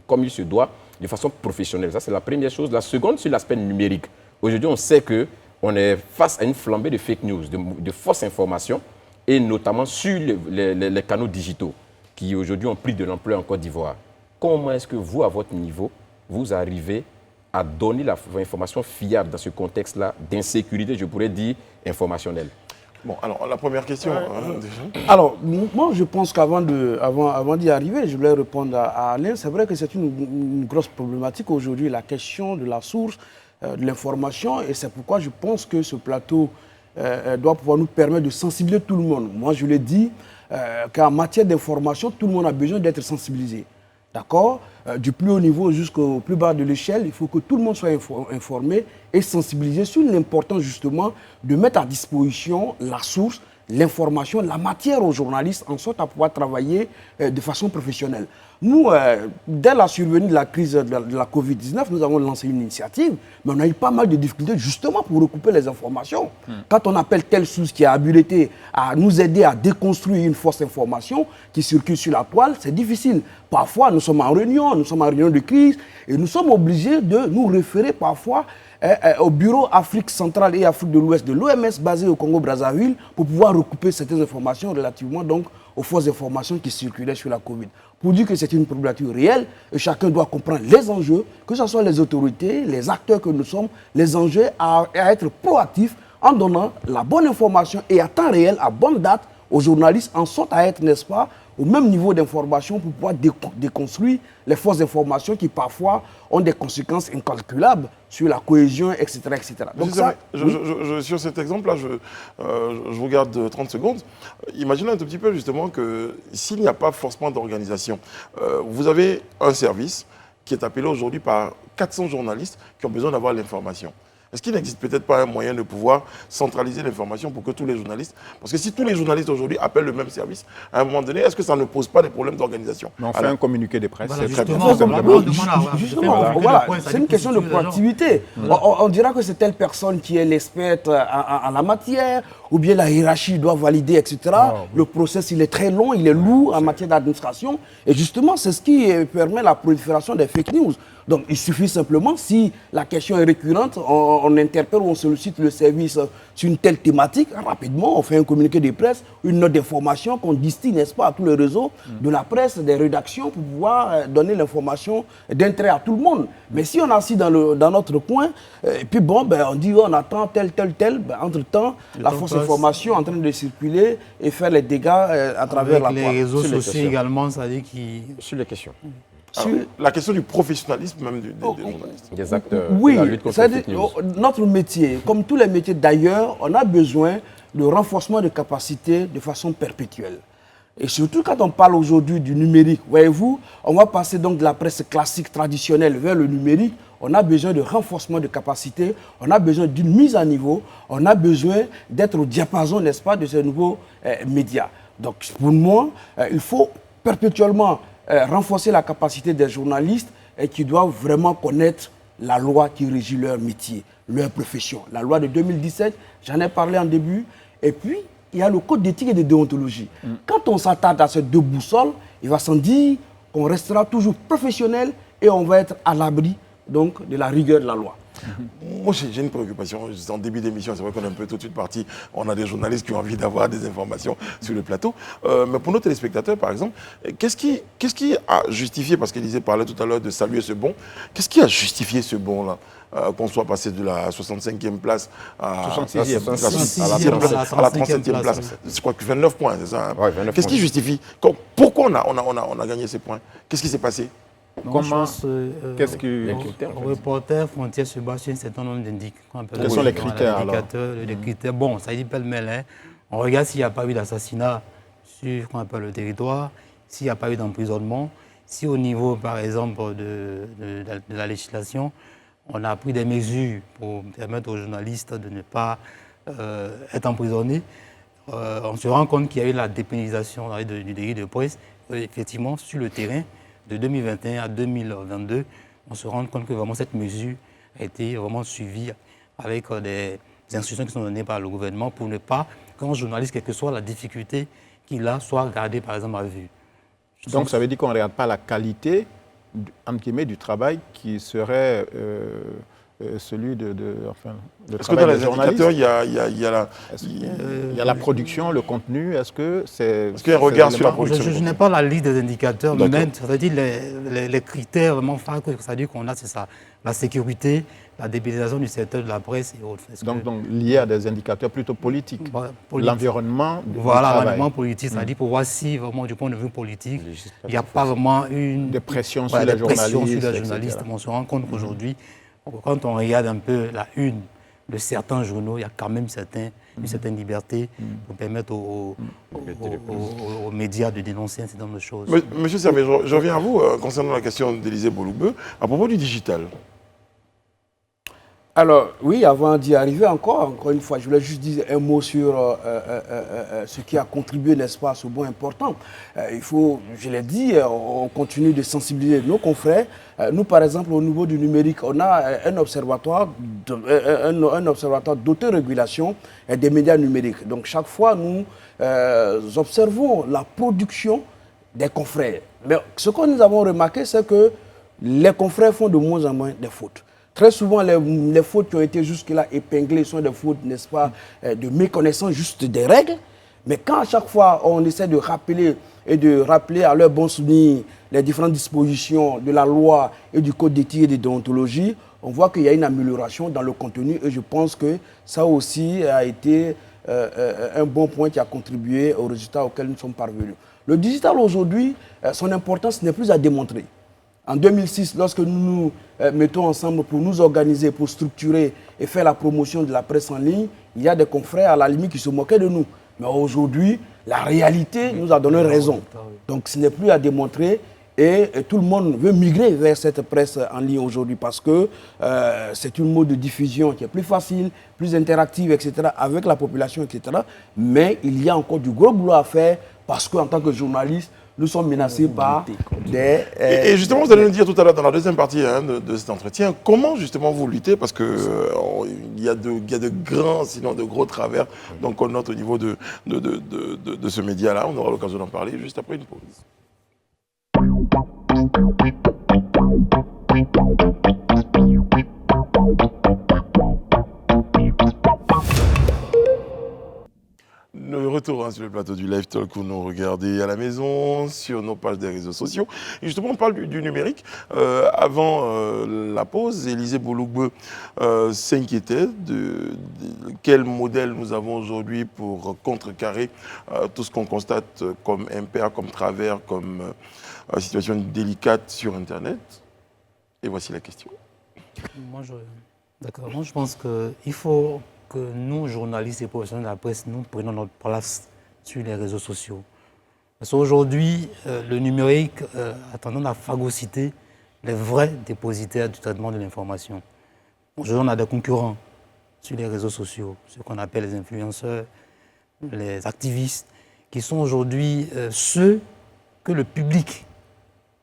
Speaker 3: comme il se doit, de façon professionnelle. Ça, c'est la première chose. La seconde, sur l'aspect numérique. Aujourd'hui, on sait qu'on est face à une flambée de fake news, de fausses informations, et notamment sur les canaux digitaux, qui aujourd'hui ont pris de l'ampleur en Côte d'Ivoire. Comment est-ce que vous, à votre niveau, vous arrivez à donner l'information fiable dans ce contexte-là d'insécurité, je pourrais dire, informationnelle?
Speaker 1: Bon, alors la première question, déjà.
Speaker 5: Alors, moi je pense qu'avant d'y arriver, je voulais répondre à Alain. C'est vrai que c'est une grosse problématique aujourd'hui, la question de la source, de l'information, et c'est pourquoi je pense que ce plateau doit pouvoir nous permettre de sensibiliser tout le monde. Moi, je l'ai dit, qu'en matière d'information, tout le monde a besoin d'être sensibilisé. D'accord? Du plus haut niveau jusqu'au plus bas de l'échelle, il faut que tout le monde soit informé et sensibilisé sur l'importance justement de mettre à disposition la source, l'information, la matière aux journalistes en sorte à pouvoir travailler de façon professionnelle. Nous, dès la survenue de la crise de la Covid-19, nous avons lancé une initiative, mais on a eu pas mal de difficultés justement pour recouper les informations. Quand on appelle telle source qui est habilitée à nous aider à déconstruire une fausse information qui circule sur la toile, c'est difficile. Parfois, nous sommes en réunion de crise, et nous sommes obligés de nous référer parfois au bureau Afrique centrale et Afrique de l'Ouest de l'OMS basé au Congo-Brazzaville pour pouvoir recouper certaines informations relativement donc aux fausses informations qui circulaient sur la Covid. Pour dire que c'est une problématique réelle et chacun doit comprendre les enjeux, que ce soit les autorités, les acteurs que nous sommes, les enjeux à être proactifs en donnant la bonne information et à temps réel, à bonne date, aux journalistes en sorte à être, n'est-ce pas, au même niveau d'information pour pouvoir déconstruire les fausses informations qui parfois ont des conséquences incalculables sur la cohésion, etc. etc. Donc ça,
Speaker 1: sur cet exemple-là, je vous garde 30 secondes. Imaginez un tout petit peu justement que s'il n'y a pas forcément d'organisation, vous avez un service qui est appelé aujourd'hui par 400 journalistes qui ont besoin d'avoir l'information. Est-ce qu'il n'existe peut-être pas un moyen de pouvoir centraliser l'information pour que tous les journalistes... Parce que si tous les journalistes aujourd'hui appellent le même service, à un moment donné, est-ce que ça ne pose pas des problèmes d'organisation?
Speaker 4: On fait un communiqué de presse.
Speaker 6: Voilà,
Speaker 4: c'est très bien.
Speaker 5: Voilà, c'est une question de proactivité. On dira que c'est telle personne qui est l'experte en la matière, ou bien la hiérarchie doit valider, etc. Le process, il est très long, il est lourd en matière d'administration. Et justement, c'est ce qui permet la prolifération des fake news. Donc, il suffit simplement, si la question est récurrente, on interpelle ou on sollicite le service sur une telle thématique, rapidement, on fait un communiqué de presse, une note d'information qu'on distille, n'est-ce pas, à tous les réseaux de la presse, des rédactions, pour pouvoir donner l'information d'intérêt à tout le monde. Mais si on est assis dans notre coin, et puis bon, on dit, on attend tel, entre-temps, la fausse information en train de circuler et faire les dégâts à travers la
Speaker 6: toile. Les réseaux sociaux également, ça dit qui...
Speaker 3: Sur les questions.
Speaker 1: Alors, la question du professionnalisme même des journalistes.
Speaker 3: Des acteurs,
Speaker 5: oui,
Speaker 3: la lutte contre les fake news.
Speaker 5: Notre métier, comme tous les métiers d'ailleurs, on a besoin de renforcement de capacités de façon perpétuelle. Et surtout quand on parle aujourd'hui du numérique, voyez-vous, on va passer donc de la presse classique traditionnelle vers le numérique. On a besoin de renforcement de capacité, on a besoin d'une mise à niveau, on a besoin d'être au diapason, n'est-ce pas, de ces nouveaux médias. Donc pour moi, il faut perpétuellement renforcer la capacité des journalistes et qui doivent vraiment connaître la loi qui régit leur métier, leur profession. La loi de 2017, j'en ai parlé en début, et puis il y a le code d'éthique et de déontologie. Quand on s'attarde à ces deux boussoles, il va sans dire qu'on restera toujours professionnel et on va être à l'abri donc de la rigueur de la loi.
Speaker 1: Moi, j'ai une préoccupation. En début d'émission, c'est vrai qu'on est un peu tout de suite parti. On a des journalistes qui ont envie d'avoir des informations sur le plateau. Mais pour nos téléspectateurs, par exemple, qu'est-ce qui a justifié, parce qu'Élisée parlait tout à l'heure de saluer ce bond, qu'est-ce qui a justifié ce bond-là, qu'on soit passé de la 65e place à la 37e place? Je crois que 29 points, c'est ça, hein?
Speaker 3: Ouais, 29
Speaker 1: qu'est-ce qui justifie? Pourquoi on a gagné ces points? Qu'est-ce qui s'est passé?
Speaker 4: Comment? Qu'est-ce que
Speaker 3: les critères, en fait.
Speaker 6: Reporter frontière se base sur un certain nombre d'indicateurs.
Speaker 4: Quels sont les critères, alors?
Speaker 6: Les critères, bon, ça dit pêle-mêle, hein. On regarde s'il n'y a pas eu d'assassinat sur le territoire, s'il n'y a pas eu d'emprisonnement, si au niveau, par exemple, de la législation, on a pris des mesures pour permettre aux journalistes de ne pas être emprisonnés. On se rend compte qu'il y a eu la dépénalisation du délit de presse. Effectivement, sur le terrain, de 2021 à 2022, on se rend compte que vraiment cette mesure a été vraiment suivie avec des instructions qui sont données par le gouvernement pour ne pas qu'un journaliste, quelle que soit la difficulté qu'il a, soit gardé par exemple à vue.
Speaker 4: Donc ça veut dire qu'on ne regarde pas la qualité entre guillemets, du travail qui serait celui de
Speaker 1: est-ce que dans les indicateurs, il y a
Speaker 4: la production, le contenu? Est-ce
Speaker 1: qu'il y a un regard sur la production?
Speaker 6: Je n'ai pas la liste des indicateurs, mais ça veut dire les critères vraiment phares que ça veut dire qu'on a, c'est ça. La sécurité, la dépénalisation du secteur de la presse et autres.
Speaker 4: Donc lié à des indicateurs plutôt politiques. L'environnement du
Speaker 6: voilà,
Speaker 4: travail.
Speaker 6: l'environnement politique, c'est-à-dire pour voir si vraiment du point de vue politique, il n'y a pas vraiment une...
Speaker 4: pression sur les journalistes.
Speaker 6: On se rend compte qu'aujourd'hui, quand on regarde un peu la une de certains journaux, il y a quand même une certaine liberté pour permettre aux médias de dénoncer un certain nombre de choses.
Speaker 1: Monsieur Sermet, je reviens à vous concernant la question d'Élisée Bologbeu à propos du digital.
Speaker 5: Alors, oui, avant d'y arriver encore une fois, je voulais juste dire un mot sur ce qui a contribué, n'est-ce pas, à ce bond important. Il faut, je l'ai dit, on continue de sensibiliser nos confrères. Nous, par exemple, au niveau du numérique, on a un observatoire d'autorégulation des médias numériques. Donc, chaque fois, nous observons la production des confrères. Mais ce que nous avons remarqué, c'est que les confrères font de moins en moins des fautes. Très souvent, les fautes qui ont été jusque-là épinglées sont des fautes, n'est-ce pas, de méconnaissance juste des règles. Mais quand à chaque fois, on essaie de rappeler à leur bon souvenir les différentes dispositions de la loi et du code d'éthique et de déontologie, on voit qu'il y a une amélioration dans le contenu. Et je pense que ça aussi a été un bon point qui a contribué aux résultats auxquels nous sommes parvenus. Le digital aujourd'hui, son importance n'est plus à démontrer. En 2006, lorsque nous nous mettons ensemble pour nous organiser, pour structurer et faire la promotion de la presse en ligne, il y a des confrères à la limite qui se moquaient de nous. Mais aujourd'hui, la réalité nous a donné raison. Donc ce n'est plus à démontrer et tout le monde veut migrer vers cette presse en ligne aujourd'hui parce que c'est une mode de diffusion qui est plus facile, plus interactive, etc., avec la population, etc. Mais il y a encore du gros boulot à faire parce qu'en tant que journaliste, nous sommes menacés par des...
Speaker 1: Et justement, vous allez nous dire tout à l'heure, dans la deuxième partie de cet entretien, comment justement vous luttez, parce qu'il y a de grands, sinon de gros travers qu'on note au niveau de ce média-là. On aura l'occasion d'en parler juste après une pause. Le retour sur le plateau du Live Talk où nous regardez à la maison, sur nos pages des réseaux sociaux. Et justement, on parle du numérique. Avant la pause, Élisée Bologbeu s'inquiétait de quel modèle nous avons aujourd'hui pour contrecarrer tout ce qu'on constate comme impair, comme travers, comme situation délicate sur Internet. Et voici la question.
Speaker 6: Moi, je pense qu'il faut que nous, journalistes et professionnels de la presse, nous prenions notre place sur les réseaux sociaux. Parce qu'aujourd'hui, le numérique a tendance à phagocyter les vrais dépositaires du traitement de l'information. Aujourd'hui, on a des concurrents sur les réseaux sociaux, ce qu'on appelle les influenceurs, les activistes, qui sont aujourd'hui ceux que le public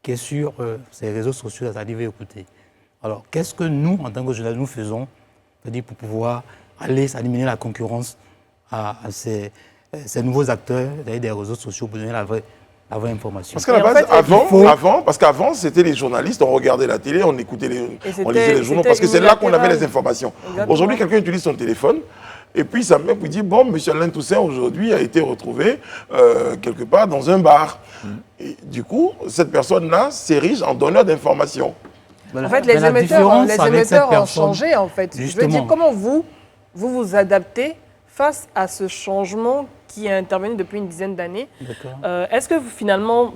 Speaker 6: qui est sur ces réseaux sociaux va écouter. Alors, qu'est-ce que nous, en tant que journalistes, nous faisons, c'est-à-dire pour pouvoir aller éliminer la concurrence à ces nouveaux acteurs des réseaux sociaux pour donner la vraie information.
Speaker 1: Parce qu'à la base, parce qu'avant, c'était les journalistes, on regardait la télé, on écoutait on lisait les journaux, parce que c'est là qu'on avait les informations. Aujourd'hui, quelqu'un utilise son téléphone, et puis ça même dit, bon, M. Alain Toussaint, aujourd'hui, a été retrouvé quelque part dans un bar. Et du coup, cette personne-là s'érige en donneur d'informations.
Speaker 2: En fait, les émetteurs ont changé, en fait.
Speaker 6: Justement.
Speaker 2: Je veux dire, comment vous adaptez face à ce changement qui est intervenu depuis une dizaine d'années? Est-ce que finalement,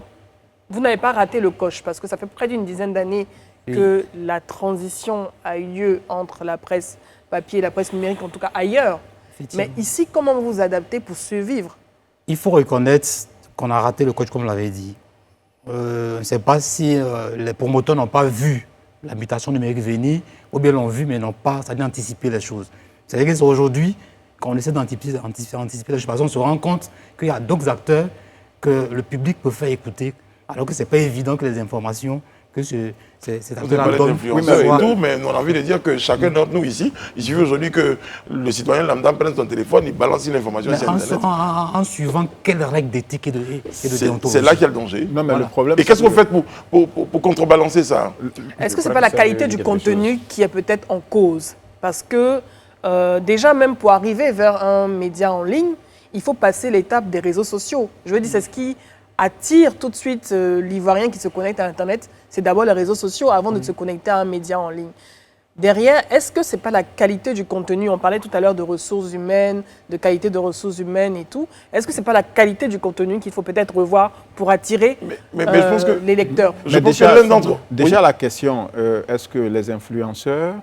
Speaker 2: vous n'avez pas raté le coche? Parce que ça fait près d'une dizaine d'années que la transition a eu lieu entre la presse papier et la presse numérique, en tout cas ailleurs. Mais ici, comment vous vous adaptez pour survivre?
Speaker 6: Il faut reconnaître qu'on a raté le coche, comme vous l'avez dit. Je ne sais pas si les promoteurs n'ont pas vu la mutation numérique venir, ou bien l'ont vu, mais n'ont pas anticipé les choses. C'est-à-dire qu'aujourd'hui, quand on essaie d'anticiper les choses, on se rend compte qu'il y a d'autres acteurs que le public peut faire écouter, alors que ce n'est pas évident que les informations que c'est
Speaker 1: mais on a envie de dire que chacun d'entre nous ici, il suffit aujourd'hui que le citoyen lambda prenne son téléphone, il balance l'information sur Internet.
Speaker 6: En suivant quelles règles d'éthique et de déontologie.
Speaker 1: C'est là qu'il y a le danger.
Speaker 4: Non, mais le problème,
Speaker 1: et qu'est-ce que vous faites pour contrebalancer ça?
Speaker 2: Est-ce que ce n'est pas la qualité du contenu qui est peut-être en cause? Parce que déjà, même pour arriver vers un média en ligne, il faut passer l'étape des réseaux sociaux. Je veux dire, c'est ce qui attire tout de suite l'Ivoirien qui se connecte à Internet. C'est d'abord les réseaux sociaux avant de se connecter à un média en ligne. Derrière, est-ce que ce n'est pas la qualité du contenu? On parlait tout à l'heure de ressources humaines, de qualité de ressources humaines et tout. Est-ce que ce n'est pas la qualité du contenu qu'il faut peut-être revoir pour attirer
Speaker 1: je pense que
Speaker 2: les lecteurs?
Speaker 4: Déjà, la question, est-ce que les influenceurs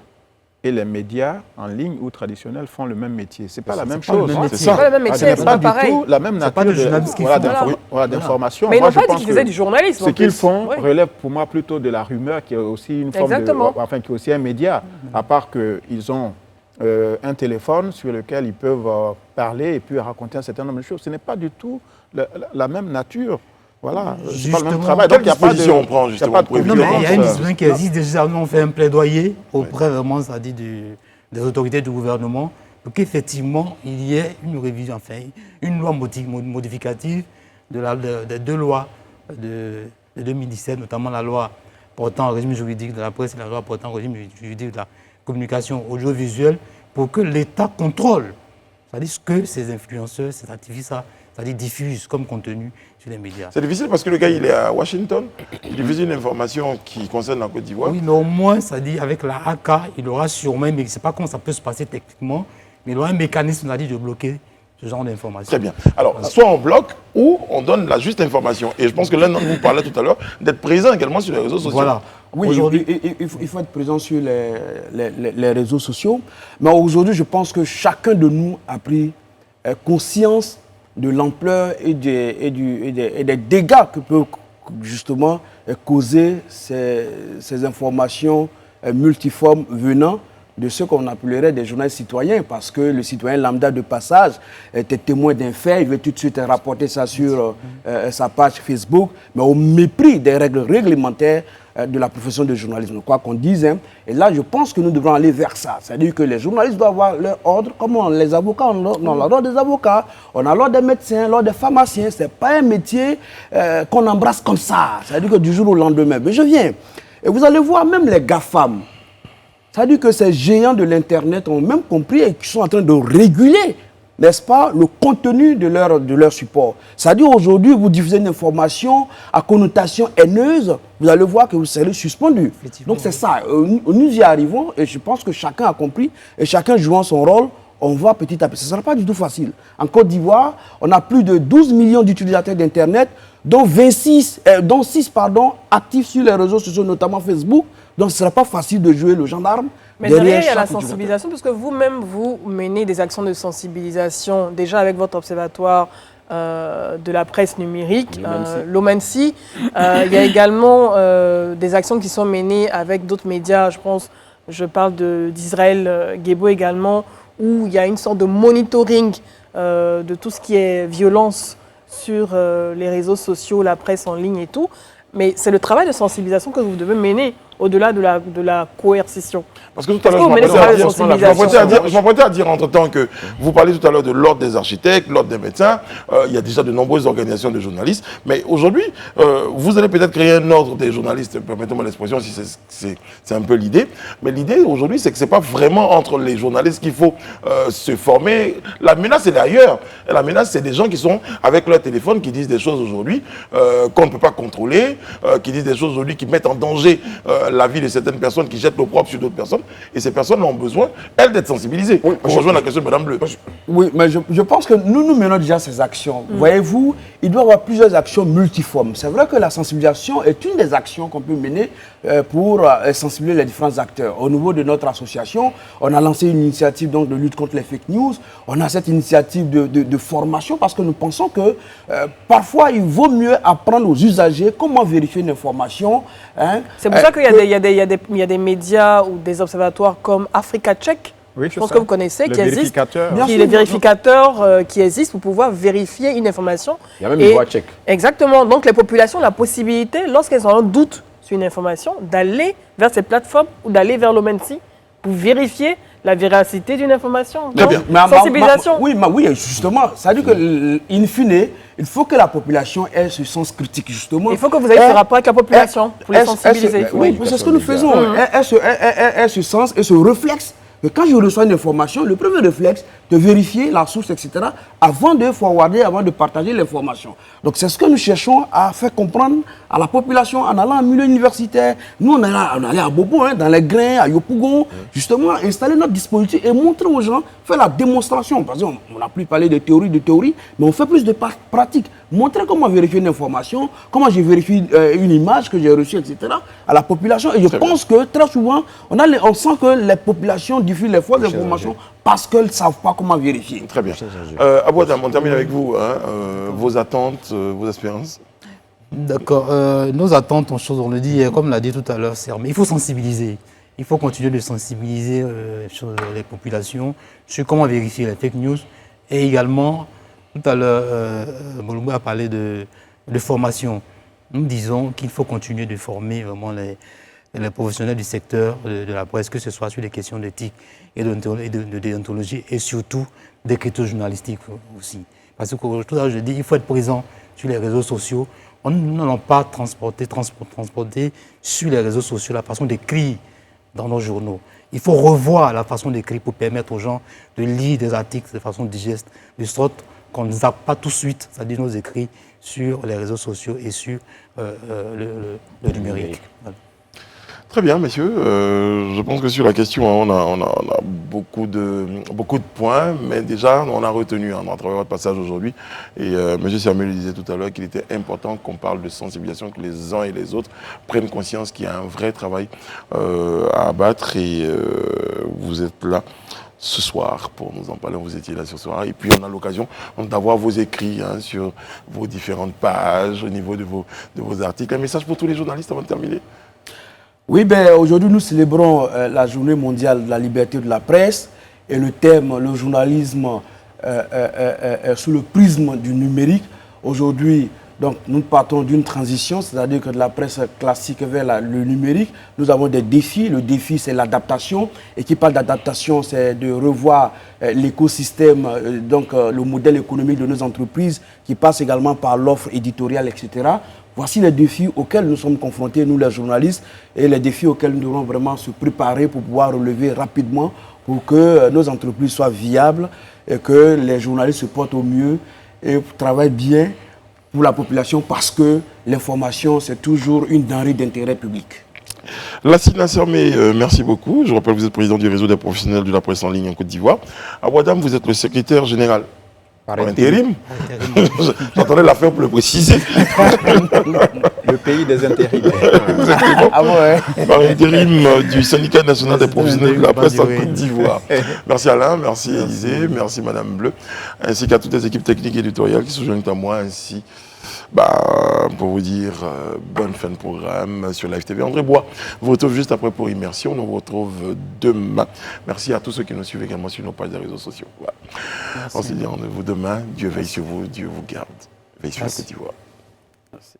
Speaker 4: et les médias en ligne ou traditionnels font le même métier? C'est pas la même chose.
Speaker 2: C'est pas le même métier, c'est pas pareil.
Speaker 4: Du tout la même nature d'information.
Speaker 2: Mais ils n'ont pas dit qu'ils faisaient du journalisme.
Speaker 4: Ce qu'ils font relève pour moi plutôt de la rumeur, qui est aussi une forme qui est aussi un média, à part qu'ils ont un téléphone sur lequel ils peuvent parler et puis raconter un certain nombre de choses. Ce n'est pas du tout la même nature. Voilà, c'est pas le même travail.
Speaker 1: Donc il n'y a pas de on prend justement pour
Speaker 6: non, mais il y a une discipline qui existe déjà. Nous, on fait un plaidoyer auprès vraiment, c'est-à-dire des autorités du gouvernement pour qu'effectivement, il y ait une révision, enfin, une loi modificative des deux lois de 2017, notamment la loi portant au régime juridique de la presse et la loi portant au régime juridique de la communication audiovisuelle, pour que l'État contrôle, c'est-à-dire ce que ces influenceurs, ces activistes, c'est-à-dire diffusent comme contenu sur les médias.
Speaker 1: C'est difficile parce que le gars, il est à Washington, il diffuse une information qui concerne la Côte d'Ivoire.
Speaker 6: Oui, mais au moins, c'est-à-dire avec la AK, il aura sûrement, mais je ne sais pas comment ça peut se passer techniquement, mais il aura un mécanisme, c'est-à-dire de bloquer ce genre d'informations.
Speaker 1: Très bien. Alors, soit on bloque ou on donne la juste information. Et je pense que l'un d'entre vous parlait tout à l'heure d'être présent également sur les réseaux sociaux.
Speaker 6: Voilà.
Speaker 5: Oui, il faut être présent sur les réseaux sociaux. Mais aujourd'hui, je pense que chacun de nous a pris conscience de l'ampleur et des dégâts que peuvent justement causer ces informations multiformes venant de ce qu'on appellerait des journalistes citoyens, parce que le citoyen lambda de passage était témoin d'un fait, il veut tout de suite rapporter ça sur sa page Facebook, mais au mépris des règles réglementaires de la profession de journalisme, quoi qu'on dise. Hein. Et là, je pense que nous devons aller vers ça. C'est-à-dire que les journalistes doivent avoir leur ordre, comme les avocats, on a l'ordre des avocats, on a l'ordre des médecins, l'ordre des pharmaciens. Ce n'est pas un métier qu'on embrasse comme ça. C'est-à-dire que du jour au lendemain. Mais je viens. Et vous allez voir, même les GAFAM, c'est-à-dire que ces géants de l'Internet ont même compris et qui sont en train de réguler, n'est-ce pas, le contenu de leur support. C'est-à-dire aujourd'hui, vous diffusez une information à connotation haineuse, vous allez voir que vous serez suspendu. Donc c'est ça, nous y arrivons et je pense que chacun a compris et chacun jouant son rôle, on va petit à petit. Ce ne sera pas du tout facile. En Côte d'Ivoire, on a plus de 12 millions d'utilisateurs d'Internet, dont 6 actifs sur les réseaux sociaux, notamment Facebook. Donc ce ne sera pas facile de jouer le gendarme.
Speaker 2: Mais derrière, il y a la sensibilisation, parce que vous-même, vous menez des actions de sensibilisation, déjà avec votre observatoire de la presse numérique, l'OMANSI. Il y a également des actions qui sont menées avec d'autres médias, je parle d'Israël Gebo également, où il y a une sorte de monitoring de tout ce qui est violence sur les réseaux sociaux, la presse en ligne et tout. Mais c'est le travail de sensibilisation que vous devez mener au-delà de la coercition.
Speaker 1: Parce que tout à l'heure, je m'apprêtais à dire entre-temps que vous parlez tout à l'heure de l'ordre des architectes, l'ordre des médecins, il y a déjà de nombreuses organisations de journalistes, mais aujourd'hui, vous allez peut-être créer un ordre des journalistes, permettez-moi l'expression si c'est un peu l'idée, mais l'idée aujourd'hui, c'est que ce n'est pas vraiment entre les journalistes qu'il faut se former. La menace, elle est ailleurs. Et la menace, c'est des gens qui sont avec leur téléphone, qui disent des choses aujourd'hui qu'on ne peut pas contrôler, qui disent des choses aujourd'hui qui mettent en danger la vie de certaines personnes, qui jettent l'opprobre sur d'autres personnes. Et ces personnes ont besoin, elles, d'être sensibilisées. Oui, pour rejoindre la question de Mme Bleu.
Speaker 5: Oui, mais je pense que nous menons déjà ces actions. Voyez-vous, il doit y avoir plusieurs actions multiformes. C'est vrai que la sensibilisation est une des actions qu'on peut mener pour sensibiliser les différents acteurs. Au niveau de notre association, on a lancé une initiative donc, de lutte contre les fake news. On a cette initiative de formation parce que nous pensons que parfois, il vaut mieux apprendre aux usagers comment vérifier une information. Hein,
Speaker 2: c'est pour ça qu'il y a des médias ou des observatoires comme Africa Check.
Speaker 4: Oui,
Speaker 2: je pense que vous connaissez, qui existe.
Speaker 5: Les
Speaker 2: vérificateurs qui existent pour pouvoir vérifier une information.
Speaker 3: Il y a même une voie check.
Speaker 2: Exactement. Donc les populations ont la possibilité, lorsqu'elles ont un doute sur une information, d'aller vers ces plateformes ou d'aller vers l'OMANSI pour vérifier la véracité d'une information.
Speaker 1: Très bien.
Speaker 2: Sensibilisation.
Speaker 5: Oui, justement. Ça veut dire que, in fine, il faut que la population ait ce sens critique, justement.
Speaker 2: Il faut que vous ayez ce rapport avec la population pour les sensibiliser.
Speaker 5: Oui, c'est ce que nous faisons. Ce sens et ce réflexe. Que quand je reçois une information, le premier réflexe, de vérifier la source, etc., avant de forwarder, avant de partager l'information. Donc c'est ce que nous cherchons à faire comprendre à la population en allant en milieu universitaire. Nous, on allait à Bobo, hein, dans les grains, à Yopougon, justement, installer notre dispositif et montrer aux gens, faire la démonstration. Parce qu'on n'a plus parlé de théorie, mais on fait plus de pratique. Montrer comment vérifier une information, comment je vérifie une image que j'ai reçue, etc., à la population. Et je pense que très souvent, on sent que les populations diffusent les fausses informations parce qu'elles ne savent pas comment vérifier.
Speaker 1: Très bien. Abouadam, on termine avec vous. Hein, vos attentes, vos espérances.
Speaker 6: D'accord. Nos attentes, on le dit, comme l'a dit tout à l'heure, mais il faut sensibiliser. Il faut continuer de sensibiliser les populations sur comment vérifier les fake news. Et également, tout à l'heure, Moloumou a parlé de formation. Nous disons qu'il faut continuer de former vraiment les professionnels du secteur de la presse, que ce soit sur les questions d'éthique et de déontologie et surtout d'écriture journalistique aussi. Parce que tout à l'heure, je dis, il faut être présent sur les réseaux sociaux. On n'a pas transporté sur les réseaux sociaux la façon d'écrire dans nos journaux. Il faut revoir la façon d'écrire pour permettre aux gens de lire des articles de façon digeste, de sorte qu'on ne zappe pas tout de suite, c'est-à-dire nos écrits, sur les réseaux sociaux et sur le numérique. Voilà.
Speaker 1: Très bien, messieurs. Je pense que sur la question, on a beaucoup de points, mais déjà, on a retenu à travers votre passage aujourd'hui. Et M. Samuel disait tout à l'heure qu'il était important qu'on parle de sensibilisation, que les uns et les autres prennent conscience qu'il y a un vrai travail à abattre. Et vous êtes là ce soir pour nous en parler. Vous étiez là ce soir. Et puis, on a l'occasion d'avoir vos écrits sur vos différentes pages, au niveau de vos articles. Un message pour tous les journalistes avant de terminer.
Speaker 5: Oui, aujourd'hui, nous célébrons la journée mondiale de la liberté de la presse et le thème, le journalisme sous le prisme du numérique. Aujourd'hui, donc, nous partons d'une transition, c'est-à-dire que de la presse classique vers le numérique. Nous avons des défis. Le défi, c'est l'adaptation. Et qui parle d'adaptation, c'est de revoir l'écosystème, donc le modèle économique de nos entreprises, qui passe également par l'offre éditoriale, etc. Voici les défis auxquels nous sommes confrontés, nous les journalistes, et les défis auxquels nous devons vraiment se préparer pour pouvoir relever rapidement pour que nos entreprises soient viables et que les journalistes se portent au mieux et travaillent bien pour la population parce que l'information, c'est toujours une denrée d'intérêt public.
Speaker 1: Lassine Nassermé, merci beaucoup. Je rappelle que vous êtes président du réseau des professionnels de la presse en ligne en Côte d'Ivoire. Abouadam, vous êtes le secrétaire général Par intérim. J'attendais la fin pour le préciser.
Speaker 4: Le pays des intérims.
Speaker 5: Ah ouais.
Speaker 1: Par intérim du syndicat national des professionnels de la presse en Côte d'Ivoire. Merci Alain, merci Élisée, merci Madame Bleu, ainsi qu'à toutes les équipes techniques et éditoriales qui se joignent à moi, ainsi pour vous dire bonne fin de programme sur Live TV. André Bois vous retrouve juste après pour Immersion. On vous retrouve demain. Merci à tous ceux qui nous suivent également sur nos pages des réseaux sociaux. Voilà. On se dit rendez-vous demain. Dieu veille sur vous, Dieu vous garde. Veille sur la Côte d'Ivoire. Merci.